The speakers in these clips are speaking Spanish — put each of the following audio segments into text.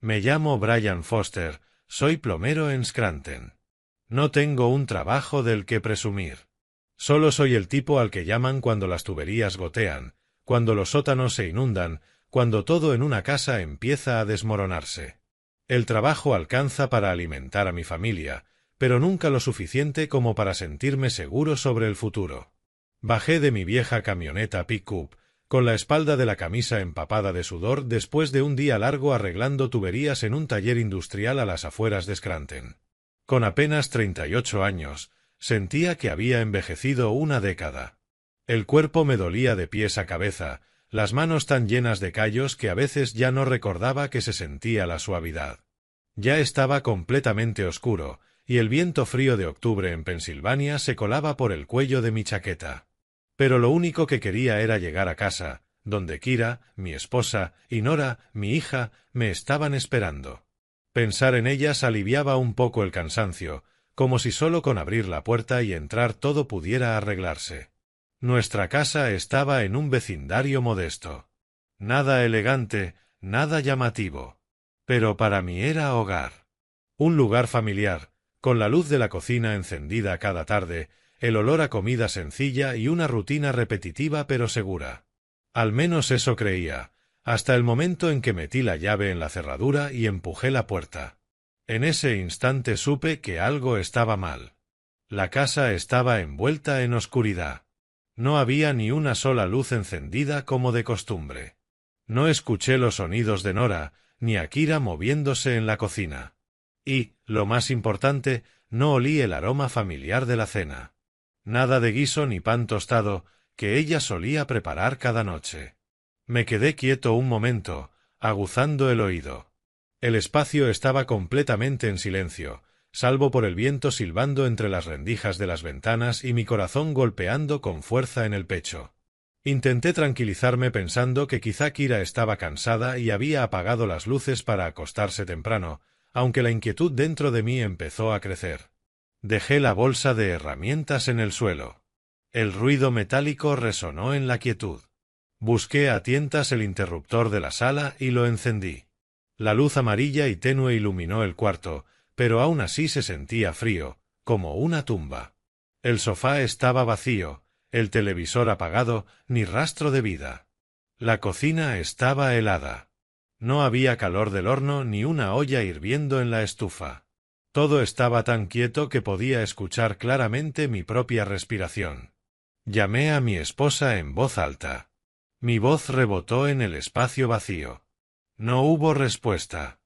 Me llamo Brian Foster, soy plomero en Scranton. No tengo un trabajo del que presumir. Solo soy el tipo al que llaman cuando las tuberías gotean, cuando los sótanos se inundan, cuando todo en una casa empieza a desmoronarse. El trabajo alcanza para alimentar a mi familia, pero nunca lo suficiente como para sentirme seguro sobre el futuro. Bajé de mi vieja camioneta pick-up, con la espalda de la camisa empapada de sudor después de un día largo arreglando tuberías en un taller industrial a las afueras de Scranton. Con apenas 38 años, sentía que había envejecido una década. El cuerpo me dolía de pies a cabeza, las manos tan llenas de callos que a veces ya no recordaba que se sentía la suavidad. Ya estaba completamente oscuro, y el viento frío de octubre en Pensilvania se colaba por el cuello de mi chaqueta. Pero lo único que quería era llegar a casa, donde Kira, mi esposa, y Nora, mi hija, me estaban esperando. Pensar en ellas aliviaba un poco el cansancio, como si solo con abrir la puerta y entrar todo pudiera arreglarse. Nuestra casa estaba en un vecindario modesto. Nada elegante, nada llamativo. Pero para mí era hogar. Un lugar familiar, con la luz de la cocina encendida cada tarde, el olor a comida sencilla y una rutina repetitiva pero segura. Al menos eso creía, hasta el momento en que metí la llave en la cerradura y empujé la puerta. En ese instante supe que algo estaba mal. La casa estaba envuelta en oscuridad. No había ni una sola luz encendida como de costumbre. No escuché los sonidos de Nora, ni a Kira moviéndose en la cocina. Y, lo más importante, no olí el aroma familiar de la cena. Nada de guiso ni pan tostado, que ella solía preparar cada noche. Me quedé quieto un momento, aguzando el oído. El espacio estaba completamente en silencio, salvo por el viento silbando entre las rendijas de las ventanas y mi corazón golpeando con fuerza en el pecho. Intenté tranquilizarme pensando que quizá Kira estaba cansada y había apagado las luces para acostarse temprano, aunque la inquietud dentro de mí empezó a crecer. Dejé la bolsa de herramientas en el suelo. El ruido metálico resonó en la quietud. Busqué a tientas el interruptor de la sala y lo encendí. La luz amarilla y tenue iluminó el cuarto, pero aún así se sentía frío, como una tumba. El sofá estaba vacío, el televisor apagado, ni rastro de vida. La cocina estaba helada. No había calor del horno ni una olla hirviendo en la estufa. Todo estaba tan quieto que podía escuchar claramente mi propia respiración. Llamé a mi esposa en voz alta. Mi voz rebotó en el espacio vacío. No hubo respuesta.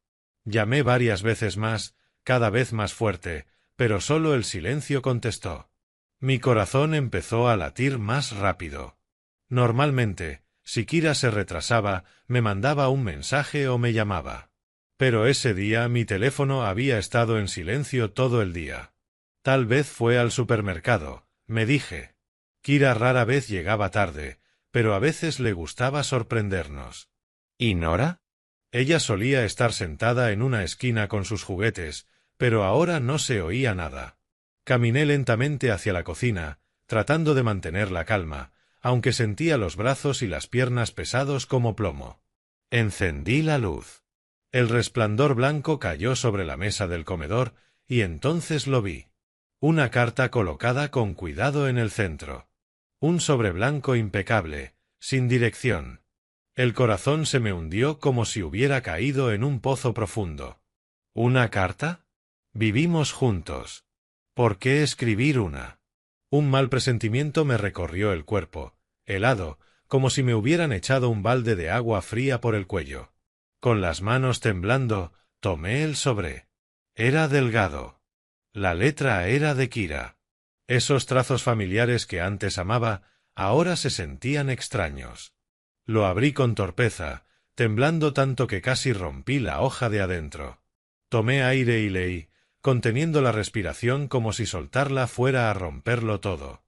Llamé varias veces más, cada vez más fuerte, pero solo el silencio contestó. Mi corazón empezó a latir más rápido. Normalmente, si Kira se retrasaba, me mandaba un mensaje o me llamaba. Pero ese día mi teléfono había estado en silencio todo el día. Tal vez fue al supermercado, me dije. Kira rara vez llegaba tarde, pero a veces le gustaba sorprendernos. ¿Y Nora? Ella solía estar sentada en una esquina con sus juguetes, pero ahora no se oía nada. Caminé lentamente hacia la cocina, tratando de mantener la calma, aunque sentía los brazos y las piernas pesados como plomo. Encendí la luz. El resplandor blanco cayó sobre la mesa del comedor, y entonces lo vi. Una carta colocada con cuidado en el centro. Un sobre blanco impecable, sin dirección. El corazón se me hundió como si hubiera caído en un pozo profundo. ¿Una carta? Vivimos juntos. ¿Por qué escribir una? Un mal presentimiento me recorrió el cuerpo, helado, como si me hubieran echado un balde de agua fría por el cuello. Con las manos temblando, tomé el sobre. Era delgado. La letra era de Kira. Esos trazos familiares que antes amaba, ahora se sentían extraños. Lo abrí con torpeza, temblando tanto que casi rompí la hoja de adentro. Tomé aire y leí, conteniendo la respiración como si soltarla fuera a romperlo todo.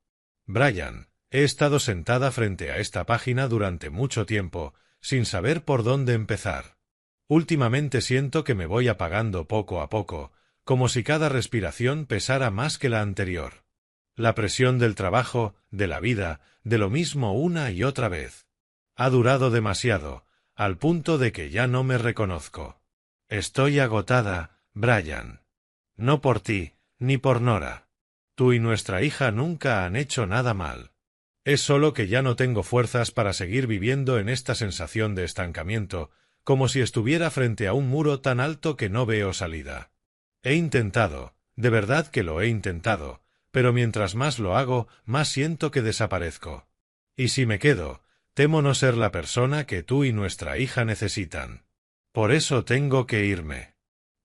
Brian, he estado sentada frente a esta página durante mucho tiempo, sin saber por dónde empezar. Últimamente siento que me voy apagando poco a poco, como si cada respiración pesara más que la anterior. La presión del trabajo, de la vida, de lo mismo una y otra vez. Ha durado demasiado, al punto de que ya no me reconozco. Estoy agotada, Brian. No por ti, ni por Nora. Tú y nuestra hija nunca han hecho nada mal. Es solo que ya no tengo fuerzas para seguir viviendo en esta sensación de estancamiento, como si estuviera frente a un muro tan alto que no veo salida. He intentado, de verdad que lo he intentado, pero mientras más lo hago, más siento que desaparezco. Y si me quedo, temo no ser la persona que tú y nuestra hija necesitan. Por eso tengo que irme.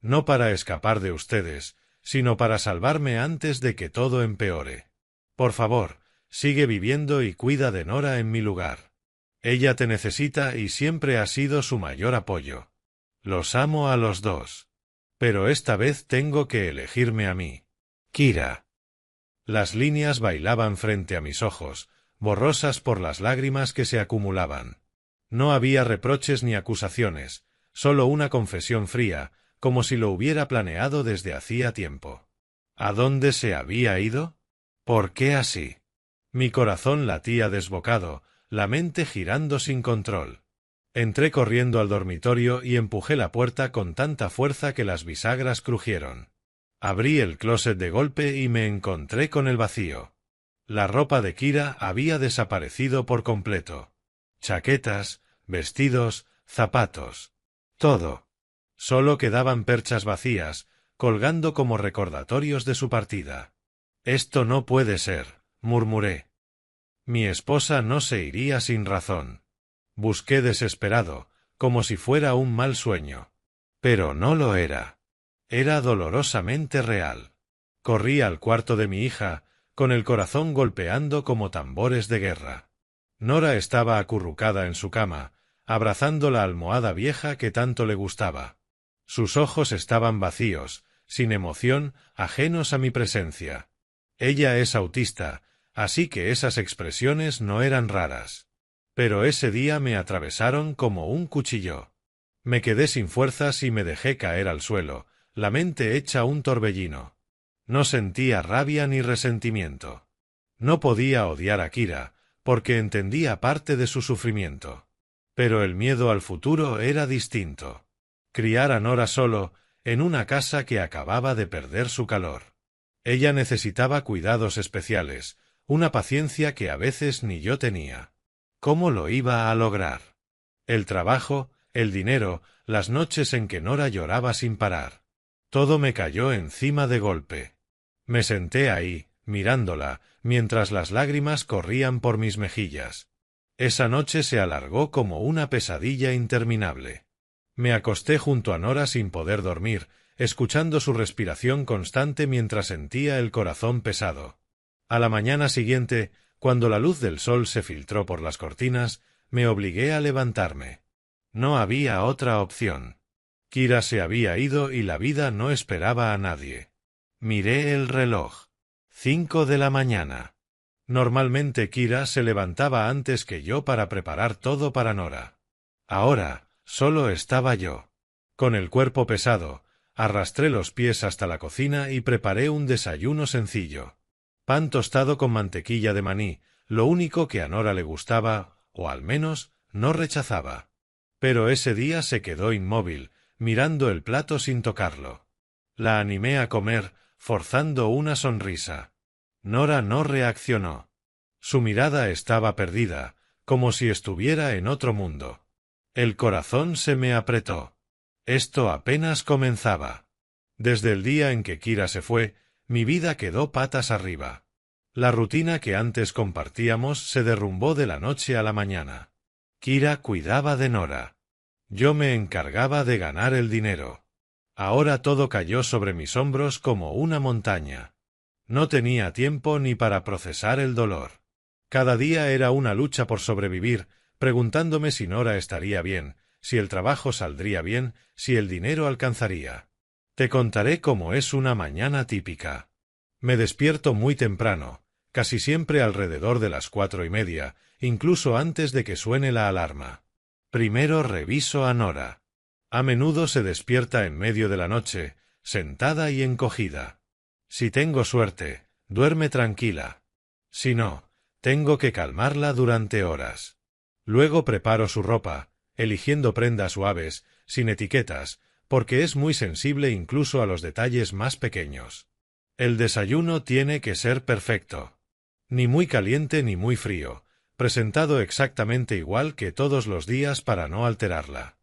No para escapar de ustedes, sino para salvarme antes de que todo empeore. Por favor, sigue viviendo y cuida de Nora en mi lugar. Ella te necesita y siempre ha sido su mayor apoyo. Los amo a los dos. Pero esta vez tengo que elegirme a mí. Kira. Las líneas bailaban frente a mis ojos, borrosas por las lágrimas que se acumulaban. No había reproches ni acusaciones, solo una confesión fría, como si lo hubiera planeado desde hacía tiempo. ¿A dónde se había ido? ¿Por qué así? Mi corazón latía desbocado, la mente girando sin control. Entré corriendo al dormitorio y empujé la puerta con tanta fuerza que las bisagras crujieron. Abrí el closet de golpe y me encontré con el vacío. La ropa de Kira había desaparecido por completo. Chaquetas, vestidos, zapatos. Todo. Solo quedaban perchas vacías, colgando como recordatorios de su partida. Esto no puede ser, murmuré. Mi esposa no se iría sin razón. Busqué desesperado, como si fuera un mal sueño. Pero no lo era. Era dolorosamente real. Corrí al cuarto de mi hija, con el corazón golpeando como tambores de guerra. Nora estaba acurrucada en su cama, abrazando la almohada vieja que tanto le gustaba. Sus ojos estaban vacíos, sin emoción, ajenos a mi presencia. Ella es autista, así que esas expresiones no eran raras. Pero ese día me atravesaron como un cuchillo. Me quedé sin fuerzas y me dejé caer al suelo, la mente hecha un torbellino. No sentía rabia ni resentimiento. No podía odiar a Kira, porque entendía parte de su sufrimiento. Pero el miedo al futuro era distinto. Criar a Nora solo, en una casa que acababa de perder su calor. Ella necesitaba cuidados especiales, una paciencia que a veces ni yo tenía. ¿Cómo lo iba a lograr? El trabajo, el dinero, las noches en que Nora lloraba sin parar. Todo me cayó encima de golpe. Me senté ahí, mirándola, mientras las lágrimas corrían por mis mejillas. Esa noche se alargó como una pesadilla interminable. Me acosté junto a Nora sin poder dormir, escuchando su respiración constante mientras sentía el corazón pesado. A la mañana siguiente, cuando la luz del sol se filtró por las cortinas, me obligué a levantarme. No había otra opción. Kira se había ido y la vida no esperaba a nadie. Miré el reloj. 5 de la mañana. Normalmente Kira se levantaba antes que yo para preparar todo para Nora. Ahora, solo estaba yo. Con el cuerpo pesado, arrastré los pies hasta la cocina y preparé un desayuno sencillo. Pan tostado con mantequilla de maní, lo único que a Nora le gustaba, o al menos, no rechazaba. Pero ese día se quedó inmóvil, mirando el plato sin tocarlo. La animé a comer, forzando una sonrisa. Nora no reaccionó. Su mirada estaba perdida, como si estuviera en otro mundo. El corazón se me apretó. Esto apenas comenzaba. Desde el día en que Kira se fue, mi vida quedó patas arriba. La rutina que antes compartíamos se derrumbó de la noche a la mañana. Kira cuidaba de Nora. Yo me encargaba de ganar el dinero. Ahora todo cayó sobre mis hombros como una montaña. No tenía tiempo ni para procesar el dolor. Cada día era una lucha por sobrevivir, preguntándome si Nora estaría bien, si el trabajo saldría bien, si el dinero alcanzaría. Te contaré cómo es una mañana típica. Me despierto muy temprano, casi siempre alrededor de las 4:30, incluso antes de que suene la alarma. Primero reviso a Nora. A menudo se despierta en medio de la noche, sentada y encogida. Si tengo suerte, duerme tranquila. Si no, tengo que calmarla durante horas. Luego preparo su ropa, eligiendo prendas suaves, sin etiquetas, porque es muy sensible incluso a los detalles más pequeños. El desayuno tiene que ser perfecto. Ni muy caliente ni muy frío, presentado exactamente igual que todos los días para no alterarla.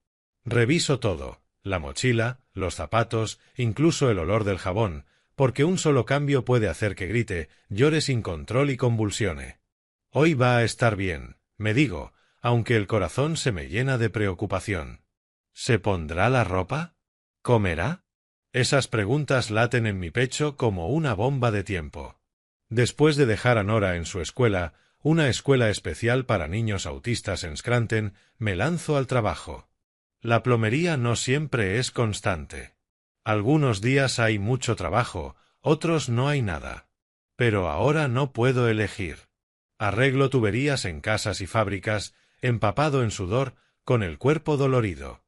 Reviso todo, la mochila, los zapatos, incluso el olor del jabón, porque un solo cambio puede hacer que grite, llore sin control y convulsione. Hoy va a estar bien, me digo, aunque el corazón se me llena de preocupación. ¿Se pondrá la ropa? ¿Comerá? Esas preguntas laten en mi pecho como una bomba de tiempo. Después de dejar a Nora en su escuela, una escuela especial para niños autistas en Scranton, me lanzo al trabajo. La plomería no siempre es constante. Algunos días hay mucho trabajo, otros no hay nada. Pero ahora no puedo elegir. Arreglo tuberías en casas y fábricas, empapado en sudor, con el cuerpo dolorido.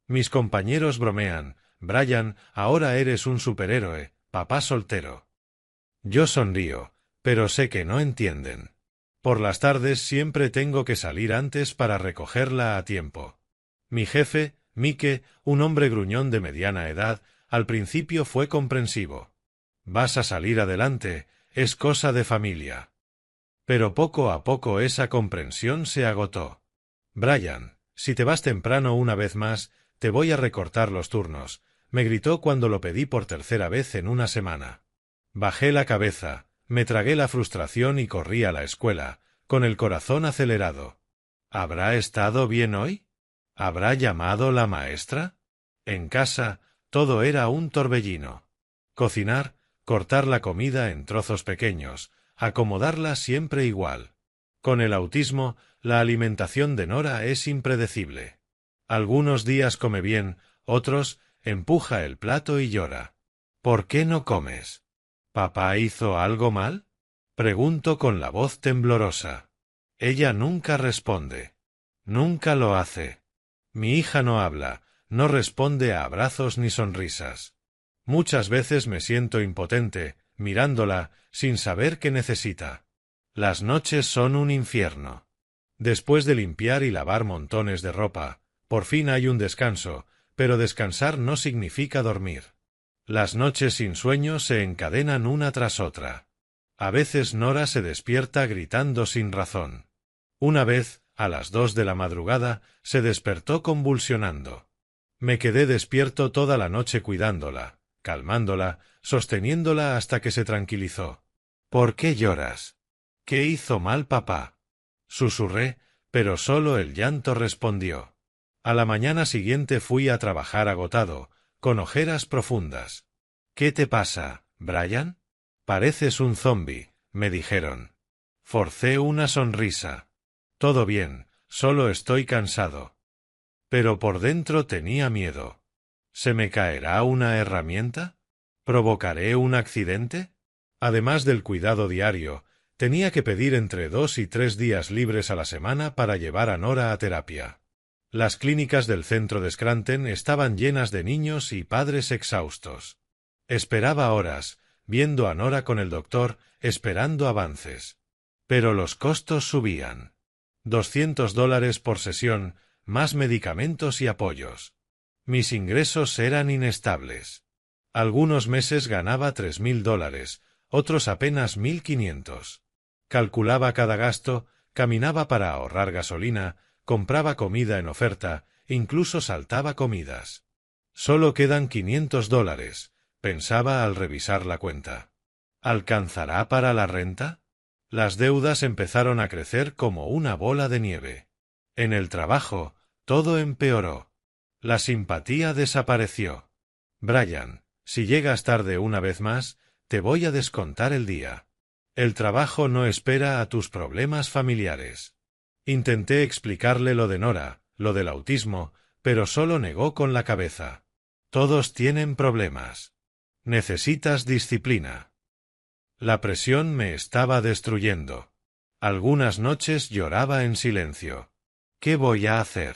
Mis compañeros bromean, Brian, ahora eres un superhéroe, papá soltero. Yo sonrío, pero sé que no entienden. Por las tardes siempre tengo que salir antes para recogerla a tiempo. Mi jefe, Mike, un hombre gruñón de mediana edad, al principio fue comprensivo. Vas a salir adelante, es cosa de familia. Pero poco a poco esa comprensión se agotó. Brian, si te vas temprano una vez más, te voy a recortar los turnos, me gritó cuando lo pedí por tercera vez en una semana. Bajé la cabeza, me tragué la frustración y corrí a la escuela, con el corazón acelerado. ¿Habrá estado bien hoy? ¿Habrá llamado la maestra? En casa, todo era un torbellino. Cocinar, cortar la comida en trozos pequeños, acomodarla siempre igual. Con el autismo, la alimentación de Nora es impredecible. Algunos días come bien, otros, empuja el plato y llora. ¿Por qué no comes? ¿Papá hizo algo mal? Pregunto con la voz temblorosa. Ella nunca responde. Nunca lo hace. Mi hija no habla, no responde a abrazos ni sonrisas. Muchas veces me siento impotente, mirándola, sin saber qué necesita. Las noches son un infierno. Después de limpiar y lavar montones de ropa, por fin hay un descanso, pero descansar no significa dormir. Las noches sin sueño se encadenan una tras otra. A veces Nora se despierta gritando sin razón. Una vez, a las 2 de la madrugada, se despertó convulsionando. Me quedé despierto toda la noche cuidándola, calmándola, sosteniéndola hasta que se tranquilizó. ¿Por qué lloras? ¿Qué hizo mal papá? Susurré, pero solo el llanto respondió. A la mañana siguiente fui a trabajar agotado, con ojeras profundas. ¿Qué te pasa, Brian? Pareces un zombi, me dijeron. Forcé una sonrisa. Todo bien, solo estoy cansado. Pero por dentro tenía miedo. ¿Se me caerá una herramienta? ¿Provocaré un accidente? Además del cuidado diario, tenía que pedir entre 2 y 3 días libres a la semana para llevar a Nora a terapia. Las clínicas del centro de Scranton estaban llenas de niños y padres exhaustos. Esperaba horas, viendo a Nora con el doctor, esperando avances. Pero los costos subían. $200 por sesión, más medicamentos y apoyos. Mis ingresos eran inestables. Algunos meses ganaba $3,000, otros apenas 1,500. Calculaba cada gasto, caminaba para ahorrar gasolina, compraba comida en oferta, incluso saltaba comidas. Solo quedan $500, pensaba al revisar la cuenta. ¿Alcanzará para la renta? Las deudas empezaron a crecer como una bola de nieve. En el trabajo, todo empeoró. La simpatía desapareció. Brian, si llegas tarde una vez más, te voy a descontar el día. El trabajo no espera a tus problemas familiares. Intenté explicarle lo de Nora, lo del autismo, pero solo negó con la cabeza. Todos tienen problemas. Necesitas disciplina. La presión me estaba destruyendo. Algunas noches lloraba en silencio. ¿Qué voy a hacer?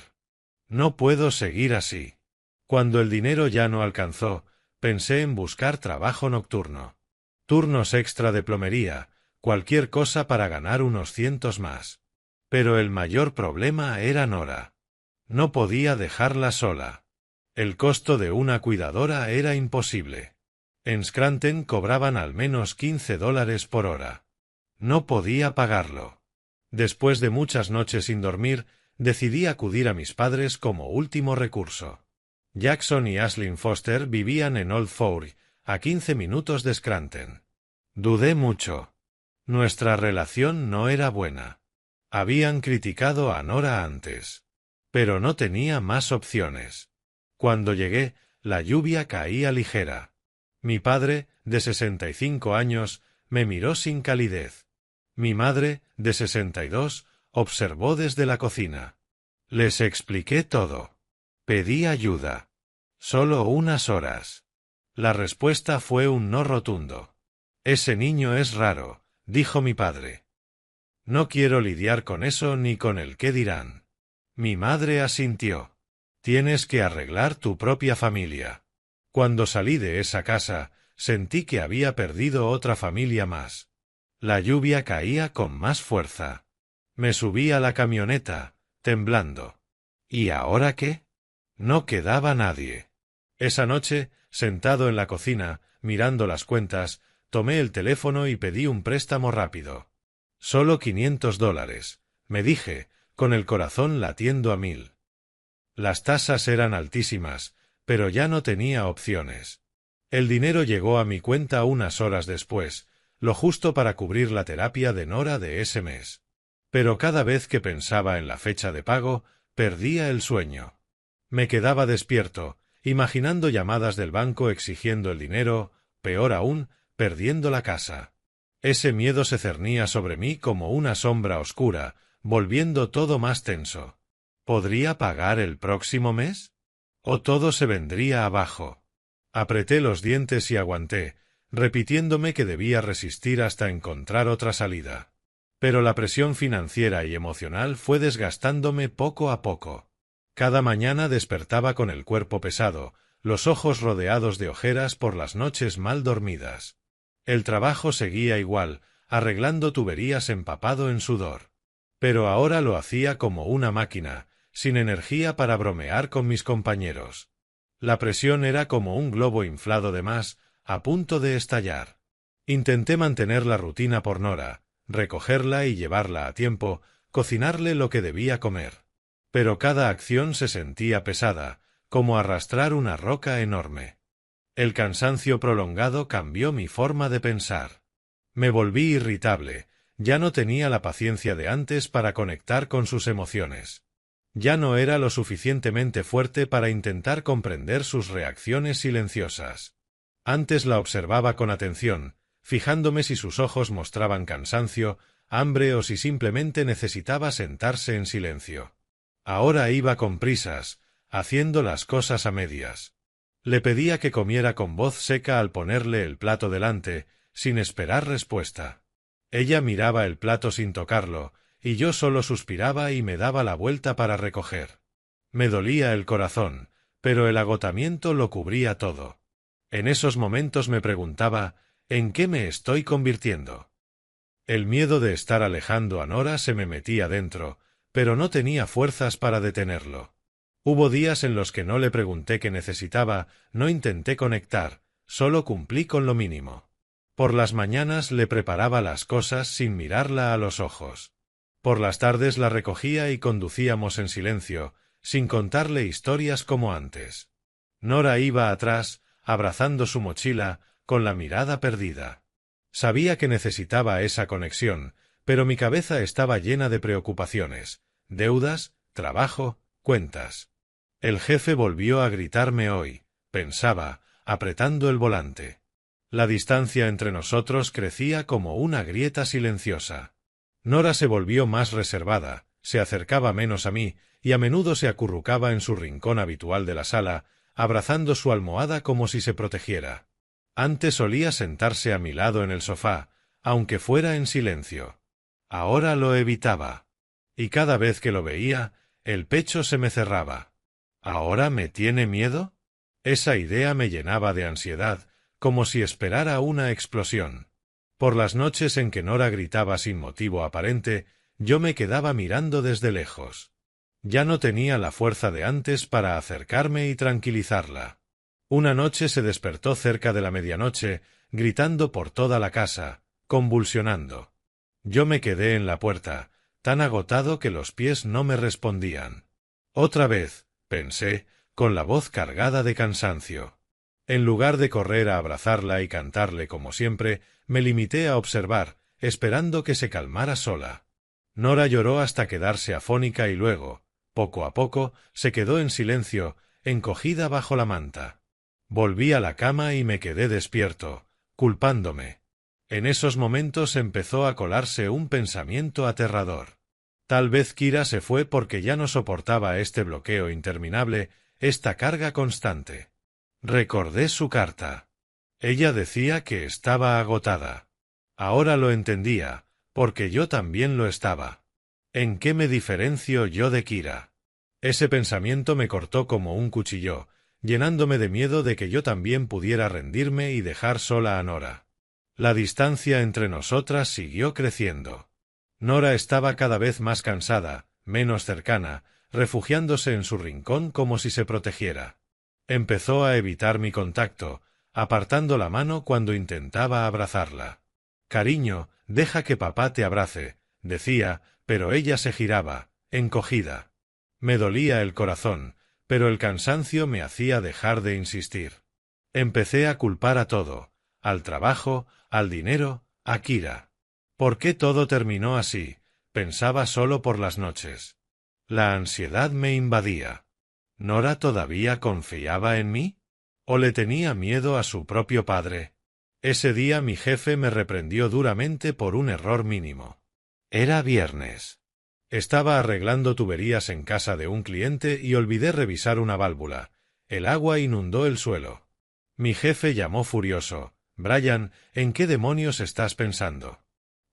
No puedo seguir así. Cuando el dinero ya no alcanzó, pensé en buscar trabajo nocturno. Turnos extra de plomería, cualquier cosa para ganar unos cientos más. Pero el mayor problema era Nora. No podía dejarla sola. El costo de una cuidadora era imposible. En Scranton cobraban al menos $15 por hora. No podía pagarlo. Después de muchas noches sin dormir, decidí acudir a mis padres como último recurso. Jackson y Ashlyn Foster vivían en Old Fort, a 15 minutos de Scranton. Dudé mucho. Nuestra relación no era buena. Habían criticado a Nora antes. Pero no tenía más opciones. Cuando llegué, la lluvia caía ligera. Mi padre, de 65 años, me miró sin calidez. Mi madre, de 62, observó desde la cocina. Les expliqué todo. Pedí ayuda. Solo unas horas. La respuesta fue un no rotundo. Ese niño es raro, dijo mi padre. No quiero lidiar con eso ni con el qué dirán. Mi madre asintió. Tienes que arreglar tu propia familia. Cuando salí de esa casa, sentí que había perdido otra familia más. La lluvia caía con más fuerza. Me subí a la camioneta, temblando. ¿Y ahora qué? No quedaba nadie. Esa noche, sentado en la cocina, mirando las cuentas, tomé el teléfono y pedí un préstamo rápido. Solo $500, me dije, con el corazón latiendo a 1000. Las tasas eran altísimas, pero ya no tenía opciones. El dinero llegó a mi cuenta unas horas después, lo justo para cubrir la terapia de Nora de ese mes. Pero cada vez que pensaba en la fecha de pago, perdía el sueño. Me quedaba despierto, imaginando llamadas del banco exigiendo el dinero, peor aún, perdiendo la casa. Ese miedo se cernía sobre mí como una sombra oscura, volviendo todo más tenso. ¿Podría pagar el próximo mes? ¿O todo se vendría abajo? Apreté los dientes y aguanté, repitiéndome que debía resistir hasta encontrar otra salida. Pero la presión financiera y emocional fue desgastándome poco a poco. Cada mañana despertaba con el cuerpo pesado, los ojos rodeados de ojeras por las noches mal dormidas. El trabajo seguía igual, arreglando tuberías empapado en sudor. Pero ahora lo hacía como una máquina, sin energía para bromear con mis compañeros. La presión era como un globo inflado de más, a punto de estallar. Intenté mantener la rutina por Nora, recogerla y llevarla a tiempo, cocinarle lo que debía comer. Pero cada acción se sentía pesada, como arrastrar una roca enorme. El cansancio prolongado cambió mi forma de pensar. Me volví irritable, ya no tenía la paciencia de antes para conectar con sus emociones. Ya no era lo suficientemente fuerte para intentar comprender sus reacciones silenciosas. Antes la observaba con atención, fijándome si sus ojos mostraban cansancio, hambre o si simplemente necesitaba sentarse en silencio. Ahora iba con prisas, haciendo las cosas a medias. Le pedía que comiera con voz seca al ponerle el plato delante, sin esperar respuesta. Ella miraba el plato sin tocarlo, y yo solo suspiraba y me daba la vuelta para recoger. Me dolía el corazón, pero el agotamiento lo cubría todo. En esos momentos me preguntaba, ¿en qué me estoy convirtiendo? El miedo de estar alejando a Nora se me metía dentro, pero no tenía fuerzas para detenerlo. Hubo días en los que no le pregunté qué necesitaba, no intenté conectar, solo cumplí con lo mínimo. Por las mañanas le preparaba las cosas sin mirarla a los ojos. Por las tardes la recogía y conducíamos en silencio, sin contarle historias como antes. Nora iba atrás, abrazando su mochila, con la mirada perdida. Sabía que necesitaba esa conexión, pero mi cabeza estaba llena de preocupaciones, deudas, trabajo, cuentas. El jefe volvió a gritarme hoy, pensaba, apretando el volante. La distancia entre nosotros crecía como una grieta silenciosa. Nora se volvió más reservada, se acercaba menos a mí, y a menudo se acurrucaba en su rincón habitual de la sala, abrazando su almohada como si se protegiera. Antes solía sentarse a mi lado en el sofá, aunque fuera en silencio. Ahora lo evitaba. Y cada vez que lo veía, el pecho se me cerraba. ¿Ahora me tiene miedo? Esa idea me llenaba de ansiedad, como si esperara una explosión. Por las noches en que Nora gritaba sin motivo aparente, yo me quedaba mirando desde lejos. Ya no tenía la fuerza de antes para acercarme y tranquilizarla. Una noche se despertó cerca de la medianoche, gritando por toda la casa, convulsionando. Yo me quedé en la puerta, tan agotado que los pies no me respondían. Otra vez, pensé, con la voz cargada de cansancio. En lugar de correr a abrazarla y cantarle como siempre, me limité a observar, esperando que se calmara sola. Nora lloró hasta quedarse afónica y luego, poco a poco, se quedó en silencio, encogida bajo la manta. Volví a la cama y me quedé despierto, culpándome. En esos momentos empezó a colarse un pensamiento aterrador. Tal vez Kira se fue porque ya no soportaba este bloqueo interminable, esta carga constante. Recordé su carta. Ella decía que estaba agotada. Ahora lo entendía, porque yo también lo estaba. ¿En qué me diferencio yo de Kira? Ese pensamiento me cortó como un cuchillo, llenándome de miedo de que yo también pudiera rendirme y dejar sola a Nora. La distancia entre nosotras siguió creciendo. Nora estaba cada vez más cansada, menos cercana, refugiándose en su rincón como si se protegiera. Empezó a evitar mi contacto, apartando la mano cuando intentaba abrazarla. «Cariño, deja que papá te abrace», decía, pero ella se giraba, encogida. Me dolía el corazón, pero el cansancio me hacía dejar de insistir. Empecé a culpar a todo, al trabajo, al dinero, a Kira. ¿Por qué todo terminó así? Pensaba solo por las noches. La ansiedad me invadía. ¿Nora todavía confiaba en mí? ¿O le tenía miedo a su propio padre? Ese día mi jefe me reprendió duramente por un error mínimo. Era viernes. Estaba arreglando tuberías en casa de un cliente y olvidé revisar una válvula. El agua inundó el suelo. Mi jefe llamó furioso. «Brian, ¿en qué demonios estás pensando?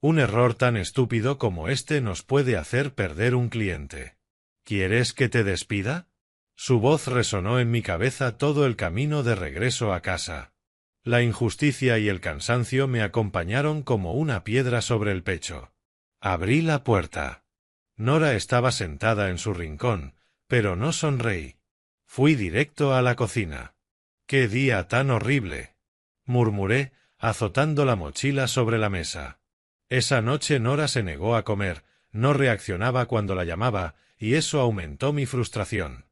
Un error tan estúpido como este nos puede hacer perder un cliente. ¿Quieres que te despida?» Su voz resonó en mi cabeza todo el camino de regreso a casa. La injusticia y el cansancio me acompañaron como una piedra sobre el pecho. Abrí la puerta. Nora estaba sentada en su rincón, pero no sonreí. Fui directo a la cocina. «¡Qué día tan horrible!», murmuré, azotando la mochila sobre la mesa. Esa noche Nora se negó a comer, no reaccionaba cuando la llamaba, y eso aumentó mi frustración.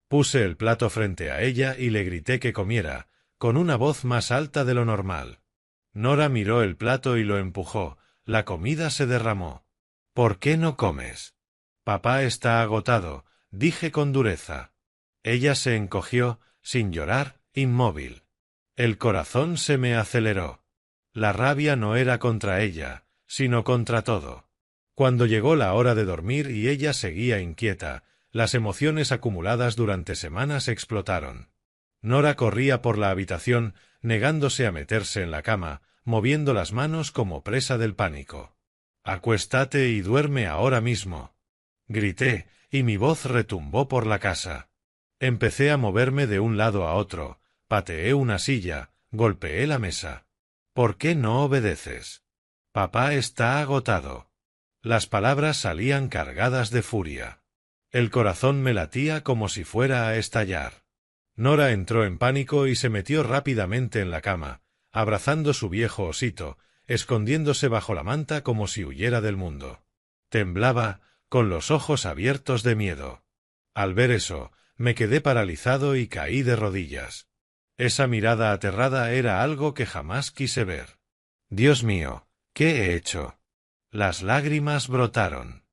Puse el plato frente a ella y le grité que comiera, con una voz más alta de lo normal. Nora miró el plato y lo empujó, la comida se derramó. «¿Por qué no comes?» «Papá está agotado», dije con dureza. Ella se encogió, sin llorar, inmóvil. El corazón se me aceleró. La rabia no era contra ella, sino contra todo. Cuando llegó la hora de dormir y ella seguía inquieta, las emociones acumuladas durante semanas explotaron. Nora corría por la habitación, negándose a meterse en la cama, moviendo las manos como presa del pánico. «Acuéstate y duerme ahora mismo», grité, y mi voz retumbó por la casa. Empecé a moverme de un lado a otro, pateé una silla, golpeé la mesa. «¿Por qué no obedeces? Papá está agotado». Las palabras salían cargadas de furia. El corazón me latía como si fuera a estallar. Nora entró en pánico y se metió rápidamente en la cama, abrazando su viejo osito, escondiéndose bajo la manta como si huyera del mundo. Temblaba, con los ojos abiertos de miedo. Al ver eso, me quedé paralizado y caí de rodillas. Esa mirada aterrada era algo que jamás quise ver. Dios mío, ¿qué he hecho? Las lágrimas brotaron.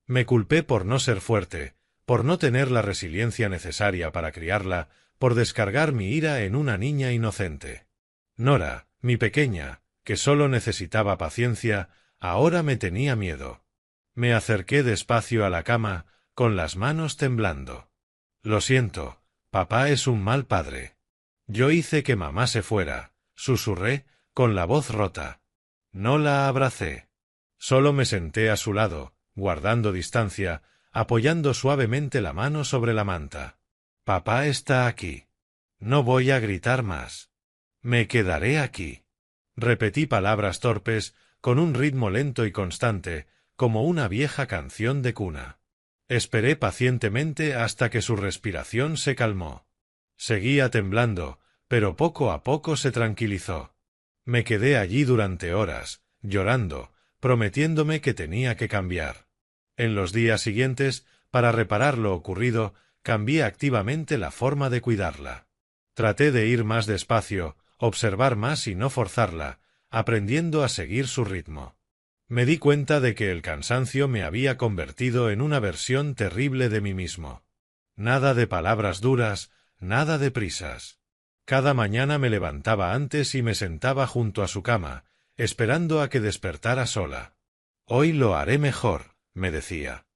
Me culpé por no ser fuerte, por no tener la resiliencia necesaria para criarla, por descargar mi ira en una niña inocente. Nora, mi pequeña, que solo necesitaba paciencia, ahora me tenía miedo. Me acerqué despacio a la cama, con las manos temblando. «Lo siento, papá es un mal padre. Yo hice que mamá se fuera», susurré, con la voz rota. No la abracé. Solo me senté a su lado, guardando distancia, apoyando suavemente la mano sobre la manta. «Papá está aquí. No voy a gritar más. Me quedaré aquí». Repetí palabras torpes, con un ritmo lento y constante, como una vieja canción de cuna. Esperé pacientemente hasta que su respiración se calmó. Seguía temblando, pero poco a poco se tranquilizó. Me quedé allí durante horas, llorando, prometiéndome que tenía que cambiar. En los días siguientes, para reparar lo ocurrido, cambié activamente la forma de cuidarla. Traté de ir más despacio, observar más y no forzarla, aprendiendo a seguir su ritmo. Me di cuenta de que el cansancio me había convertido en una versión terrible de mí mismo. Nada de palabras duras, nada de prisas. Cada mañana me levantaba antes y me sentaba junto a su cama, esperando a que despertara sola. Hoy lo haré mejor, me decía.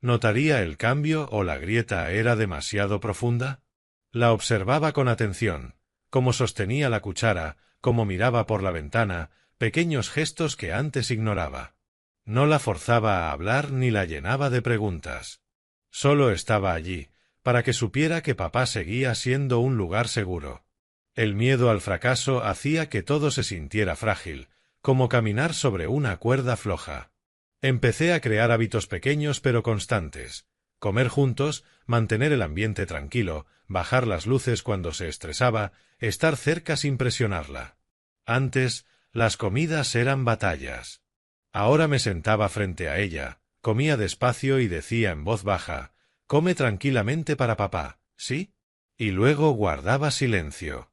¿Notaría el cambio o la grieta era demasiado profunda? La observaba con atención, cómo sostenía la cuchara, cómo miraba por la ventana, pequeños gestos que antes ignoraba. No la forzaba a hablar ni la llenaba de preguntas. Solo estaba allí, para que supiera que papá seguía siendo un lugar seguro. El miedo al fracaso hacía que todo se sintiera frágil, como caminar sobre una cuerda floja. Empecé a crear hábitos pequeños pero constantes. Comer juntos, mantener el ambiente tranquilo, bajar las luces cuando se estresaba, estar cerca sin presionarla. Antes, las comidas eran batallas. Ahora me sentaba frente a ella, comía despacio y decía en voz baja, «Come tranquilamente para papá, ¿sí?» Y luego guardaba silencio.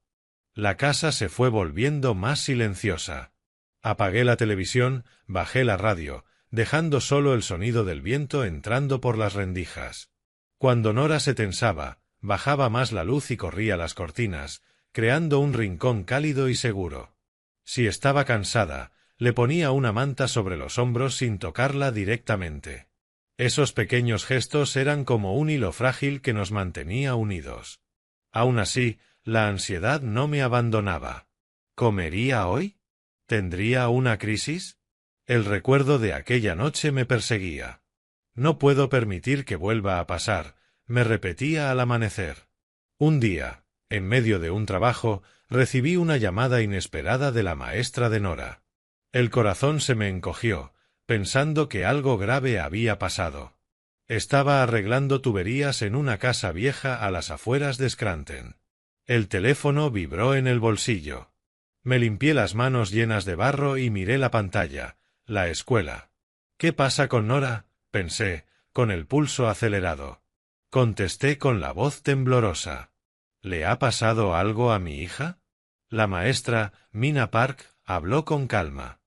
La casa se fue volviendo más silenciosa. Apagué la televisión, bajé la radio, dejando solo el sonido del viento entrando por las rendijas. Cuando Nora se tensaba, bajaba más la luz y corría las cortinas, creando un rincón cálido y seguro. Si estaba cansada, le ponía una manta sobre los hombros sin tocarla directamente. Esos pequeños gestos eran como un hilo frágil que nos mantenía unidos. Aún así, la ansiedad no me abandonaba. ¿Comería hoy? ¿Tendría una crisis? El recuerdo de aquella noche me perseguía. No puedo permitir que vuelva a pasar, me repetía al amanecer. Un día, en medio de un trabajo, recibí una llamada inesperada de la maestra de Nora. El corazón se me encogió, pensando que algo grave había pasado. Estaba arreglando tuberías en una casa vieja a las afueras de Scranton. El teléfono vibró en el bolsillo. Me limpié las manos llenas de barro y miré la pantalla. La escuela. ¿Qué pasa con Nora?, pensé, con el pulso acelerado. Contesté con la voz temblorosa. ¿Le ha pasado algo a mi hija? La maestra, Mina Park, habló con calma.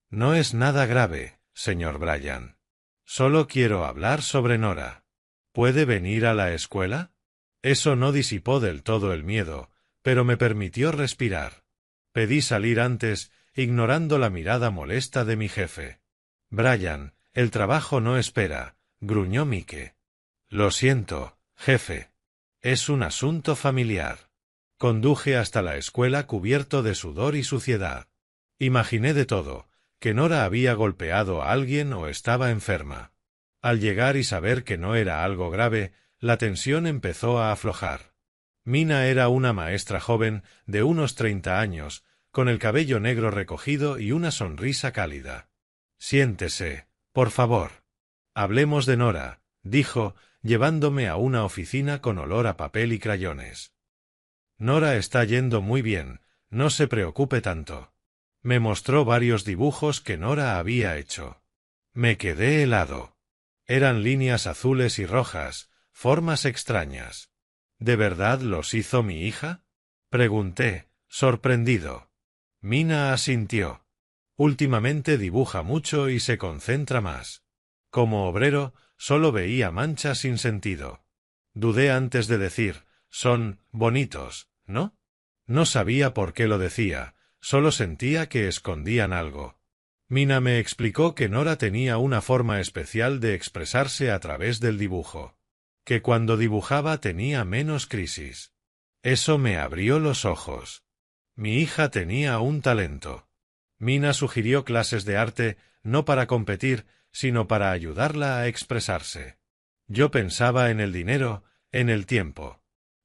No es nada grave, señor Bryan. Solo quiero hablar sobre Nora. ¿Puede venir a la escuela? Eso no disipó del todo el miedo, pero me permitió respirar. Pedí salir antes, ignorando la mirada molesta de mi jefe. «Bryan, el trabajo no espera», gruñó Mike. «Lo siento, jefe. Es un asunto familiar». Conduje hasta la escuela cubierto de sudor y suciedad. Imaginé de todo, que Nora había golpeado a alguien o estaba enferma. Al llegar y saber que no era algo grave, la tensión empezó a aflojar. Mina era una maestra joven, de unos 30 años, con el cabello negro recogido y una sonrisa cálida. «Siéntese, por favor. Hablemos de Nora», dijo, llevándome a una oficina con olor a papel y crayones. «Nora está yendo muy bien, no se preocupe tanto». Me mostró varios dibujos que Nora había hecho. Me quedé helado. Eran líneas azules y rojas, formas extrañas. ¿De verdad los hizo mi hija?, pregunté, sorprendido. Mina asintió. Últimamente dibuja mucho y se concentra más. Como obrero, solo veía manchas sin sentido. Dudé antes de decir, «Son bonitos, ¿no?» No sabía por qué lo decía, solo sentía que escondían algo. Mina me explicó que Nora tenía una forma especial de expresarse a través del dibujo, que cuando dibujaba tenía menos crisis. Eso me abrió los ojos. Mi hija tenía un talento. Mina sugirió clases de arte, no para competir, sino para ayudarla a expresarse. Yo pensaba en el dinero, en el tiempo.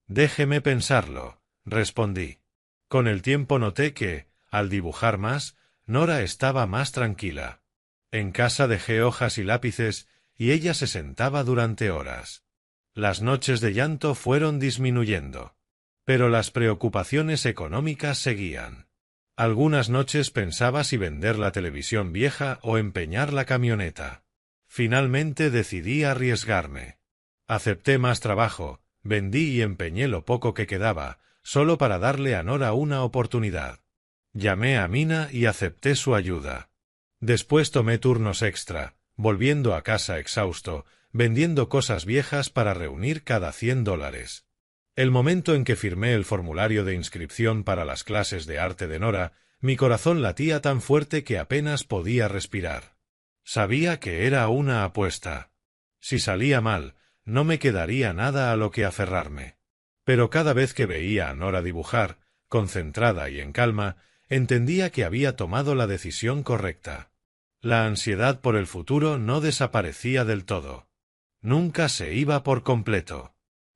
«Déjeme pensarlo», respondí. Con el tiempo noté que, al dibujar más, Nora estaba más tranquila. En casa dejé hojas y lápices, y ella se sentaba durante horas. Las noches de llanto fueron disminuyendo. Pero las preocupaciones económicas seguían. Algunas noches pensaba si vender la televisión vieja o empeñar la camioneta. Finalmente decidí arriesgarme. Acepté más trabajo, vendí y empeñé lo poco que quedaba, solo para darle a Nora una oportunidad. Llamé a Mina y acepté su ayuda. Después tomé turnos extra, volviendo a casa exhausto, vendiendo cosas viejas para reunir cada $100. El momento en que firmé el formulario de inscripción para las clases de arte de Nora, mi corazón latía tan fuerte que apenas podía respirar. Sabía que era una apuesta. Si salía mal, no me quedaría nada a lo que aferrarme. Pero cada vez que veía a Nora dibujar, concentrada y en calma, entendía que había tomado la decisión correcta. La ansiedad por el futuro no desaparecía del todo. Nunca se iba por completo.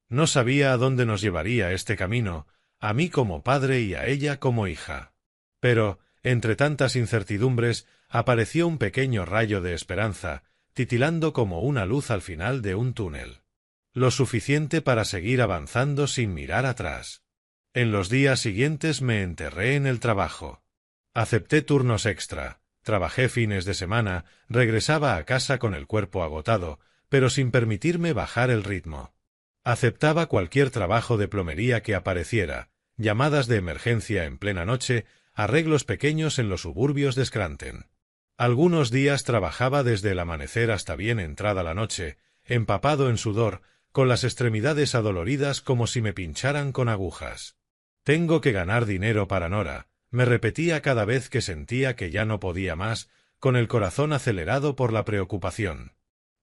No sabía a dónde nos llevaría este camino, a mí como padre y a ella como hija. Pero, entre tantas incertidumbres, apareció un pequeño rayo de esperanza, titilando como una luz al final de un túnel. Lo suficiente para seguir avanzando sin mirar atrás. En los días siguientes me enterré en el trabajo. Acepté turnos extra, trabajé fines de semana, regresaba a casa con el cuerpo agotado, pero sin permitirme bajar el ritmo. Aceptaba cualquier trabajo de plomería que apareciera, llamadas de emergencia en plena noche, arreglos pequeños en los suburbios de Scranton. Algunos días trabajaba desde el amanecer hasta bien entrada la noche, empapado en sudor, con las extremidades adoloridas como si me pincharan con agujas. Tengo que ganar dinero para Nora, me repetía cada vez que sentía que ya no podía más, con el corazón acelerado por la preocupación.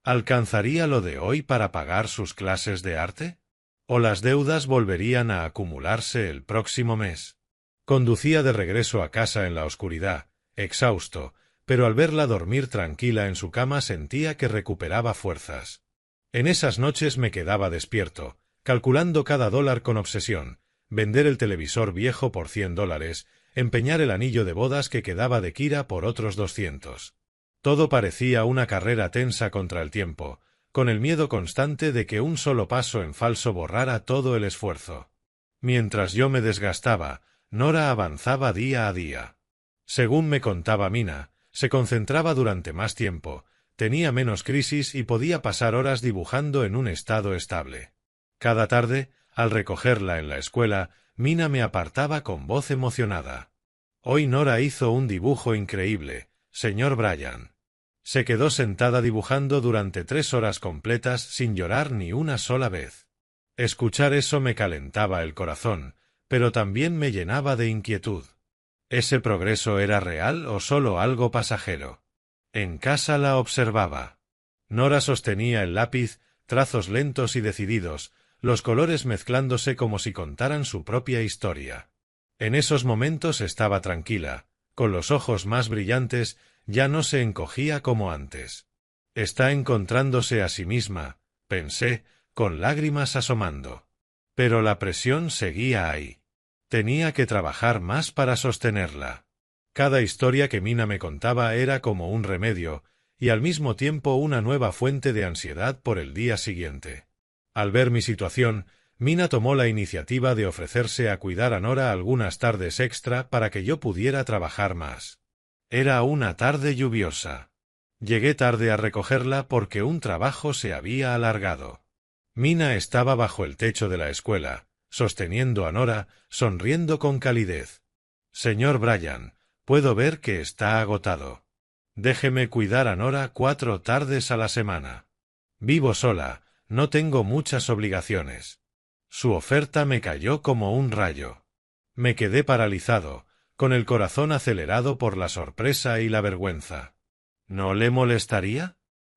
¿Alcanzaría lo de hoy para pagar sus clases de arte? ¿O las deudas volverían a acumularse el próximo mes? Conducía de regreso a casa en la oscuridad, exhausto, pero al verla dormir tranquila en su cama sentía que recuperaba fuerzas. En esas noches me quedaba despierto, calculando cada dólar con obsesión, vender el televisor viejo por $100, empeñar el anillo de bodas que quedaba de Kira por otros 200. Todo parecía una carrera tensa contra el tiempo, con el miedo constante de que un solo paso en falso borrara todo el esfuerzo. Mientras yo me desgastaba, Nora avanzaba día a día. Según me contaba Mina, se concentraba durante más tiempo, tenía menos crisis y podía pasar horas dibujando en un estado estable. Cada tarde, al recogerla en la escuela, Mina me apartaba con voz emocionada. Hoy Nora hizo un dibujo increíble, señor Bryan. Se quedó sentada dibujando durante 3 horas completas sin llorar ni una sola vez. Escuchar eso me calentaba el corazón, pero también me llenaba de inquietud. ¿Ese progreso era real o solo algo pasajero? En casa la observaba. Nora sostenía el lápiz, trazos lentos y decididos, los colores mezclándose como si contaran su propia historia. En esos momentos estaba tranquila, con los ojos más brillantes, ya no se encogía como antes. Está encontrándose a sí misma, pensé, con lágrimas asomando. Pero la presión seguía ahí. Tenía que trabajar más para sostenerla. Cada historia que Mina me contaba era como un remedio, y al mismo tiempo una nueva fuente de ansiedad por el día siguiente. Al ver mi situación, Mina tomó la iniciativa de ofrecerse a cuidar a Nora algunas tardes extra para que yo pudiera trabajar más. Era una tarde lluviosa. Llegué tarde a recogerla porque un trabajo se había alargado. Mina estaba bajo el techo de la escuela, sosteniendo a Nora, sonriendo con calidez. Señor Bryan, puedo ver que está agotado. Déjeme cuidar a Nora 4 tardes a la semana. Vivo sola, no tengo muchas obligaciones. Su oferta me cayó como un rayo. Me quedé paralizado, con el corazón acelerado por la sorpresa y la vergüenza. ¿No le molestaría?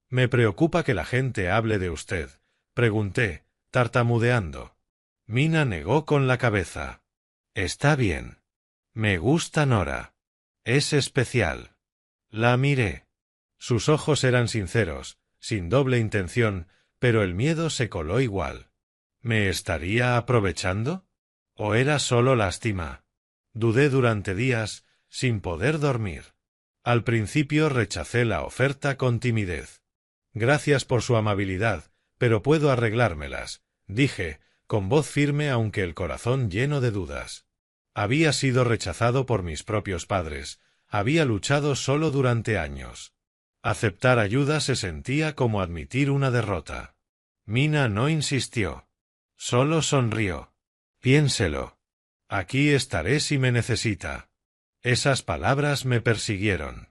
Me preocupa que la gente hable de usted, pregunté, tartamudeando. Mina negó con la cabeza. Está bien. Me gusta Nora. Es especial. La miré. Sus ojos eran sinceros, sin doble intención, pero el miedo se coló igual. ¿Me estaría aprovechando? ¿O era solo lástima? Dudé durante días, sin poder dormir. Al principio rechacé la oferta con timidez. Gracias por su amabilidad, pero puedo arreglármelas, dije, con voz firme aunque el corazón lleno de dudas. Había sido rechazado por mis propios padres, había luchado solo durante años. Aceptar ayuda se sentía como admitir una derrota. Mina no insistió. Solo sonrió. Piénselo. Aquí estaré si me necesita. Esas palabras me persiguieron.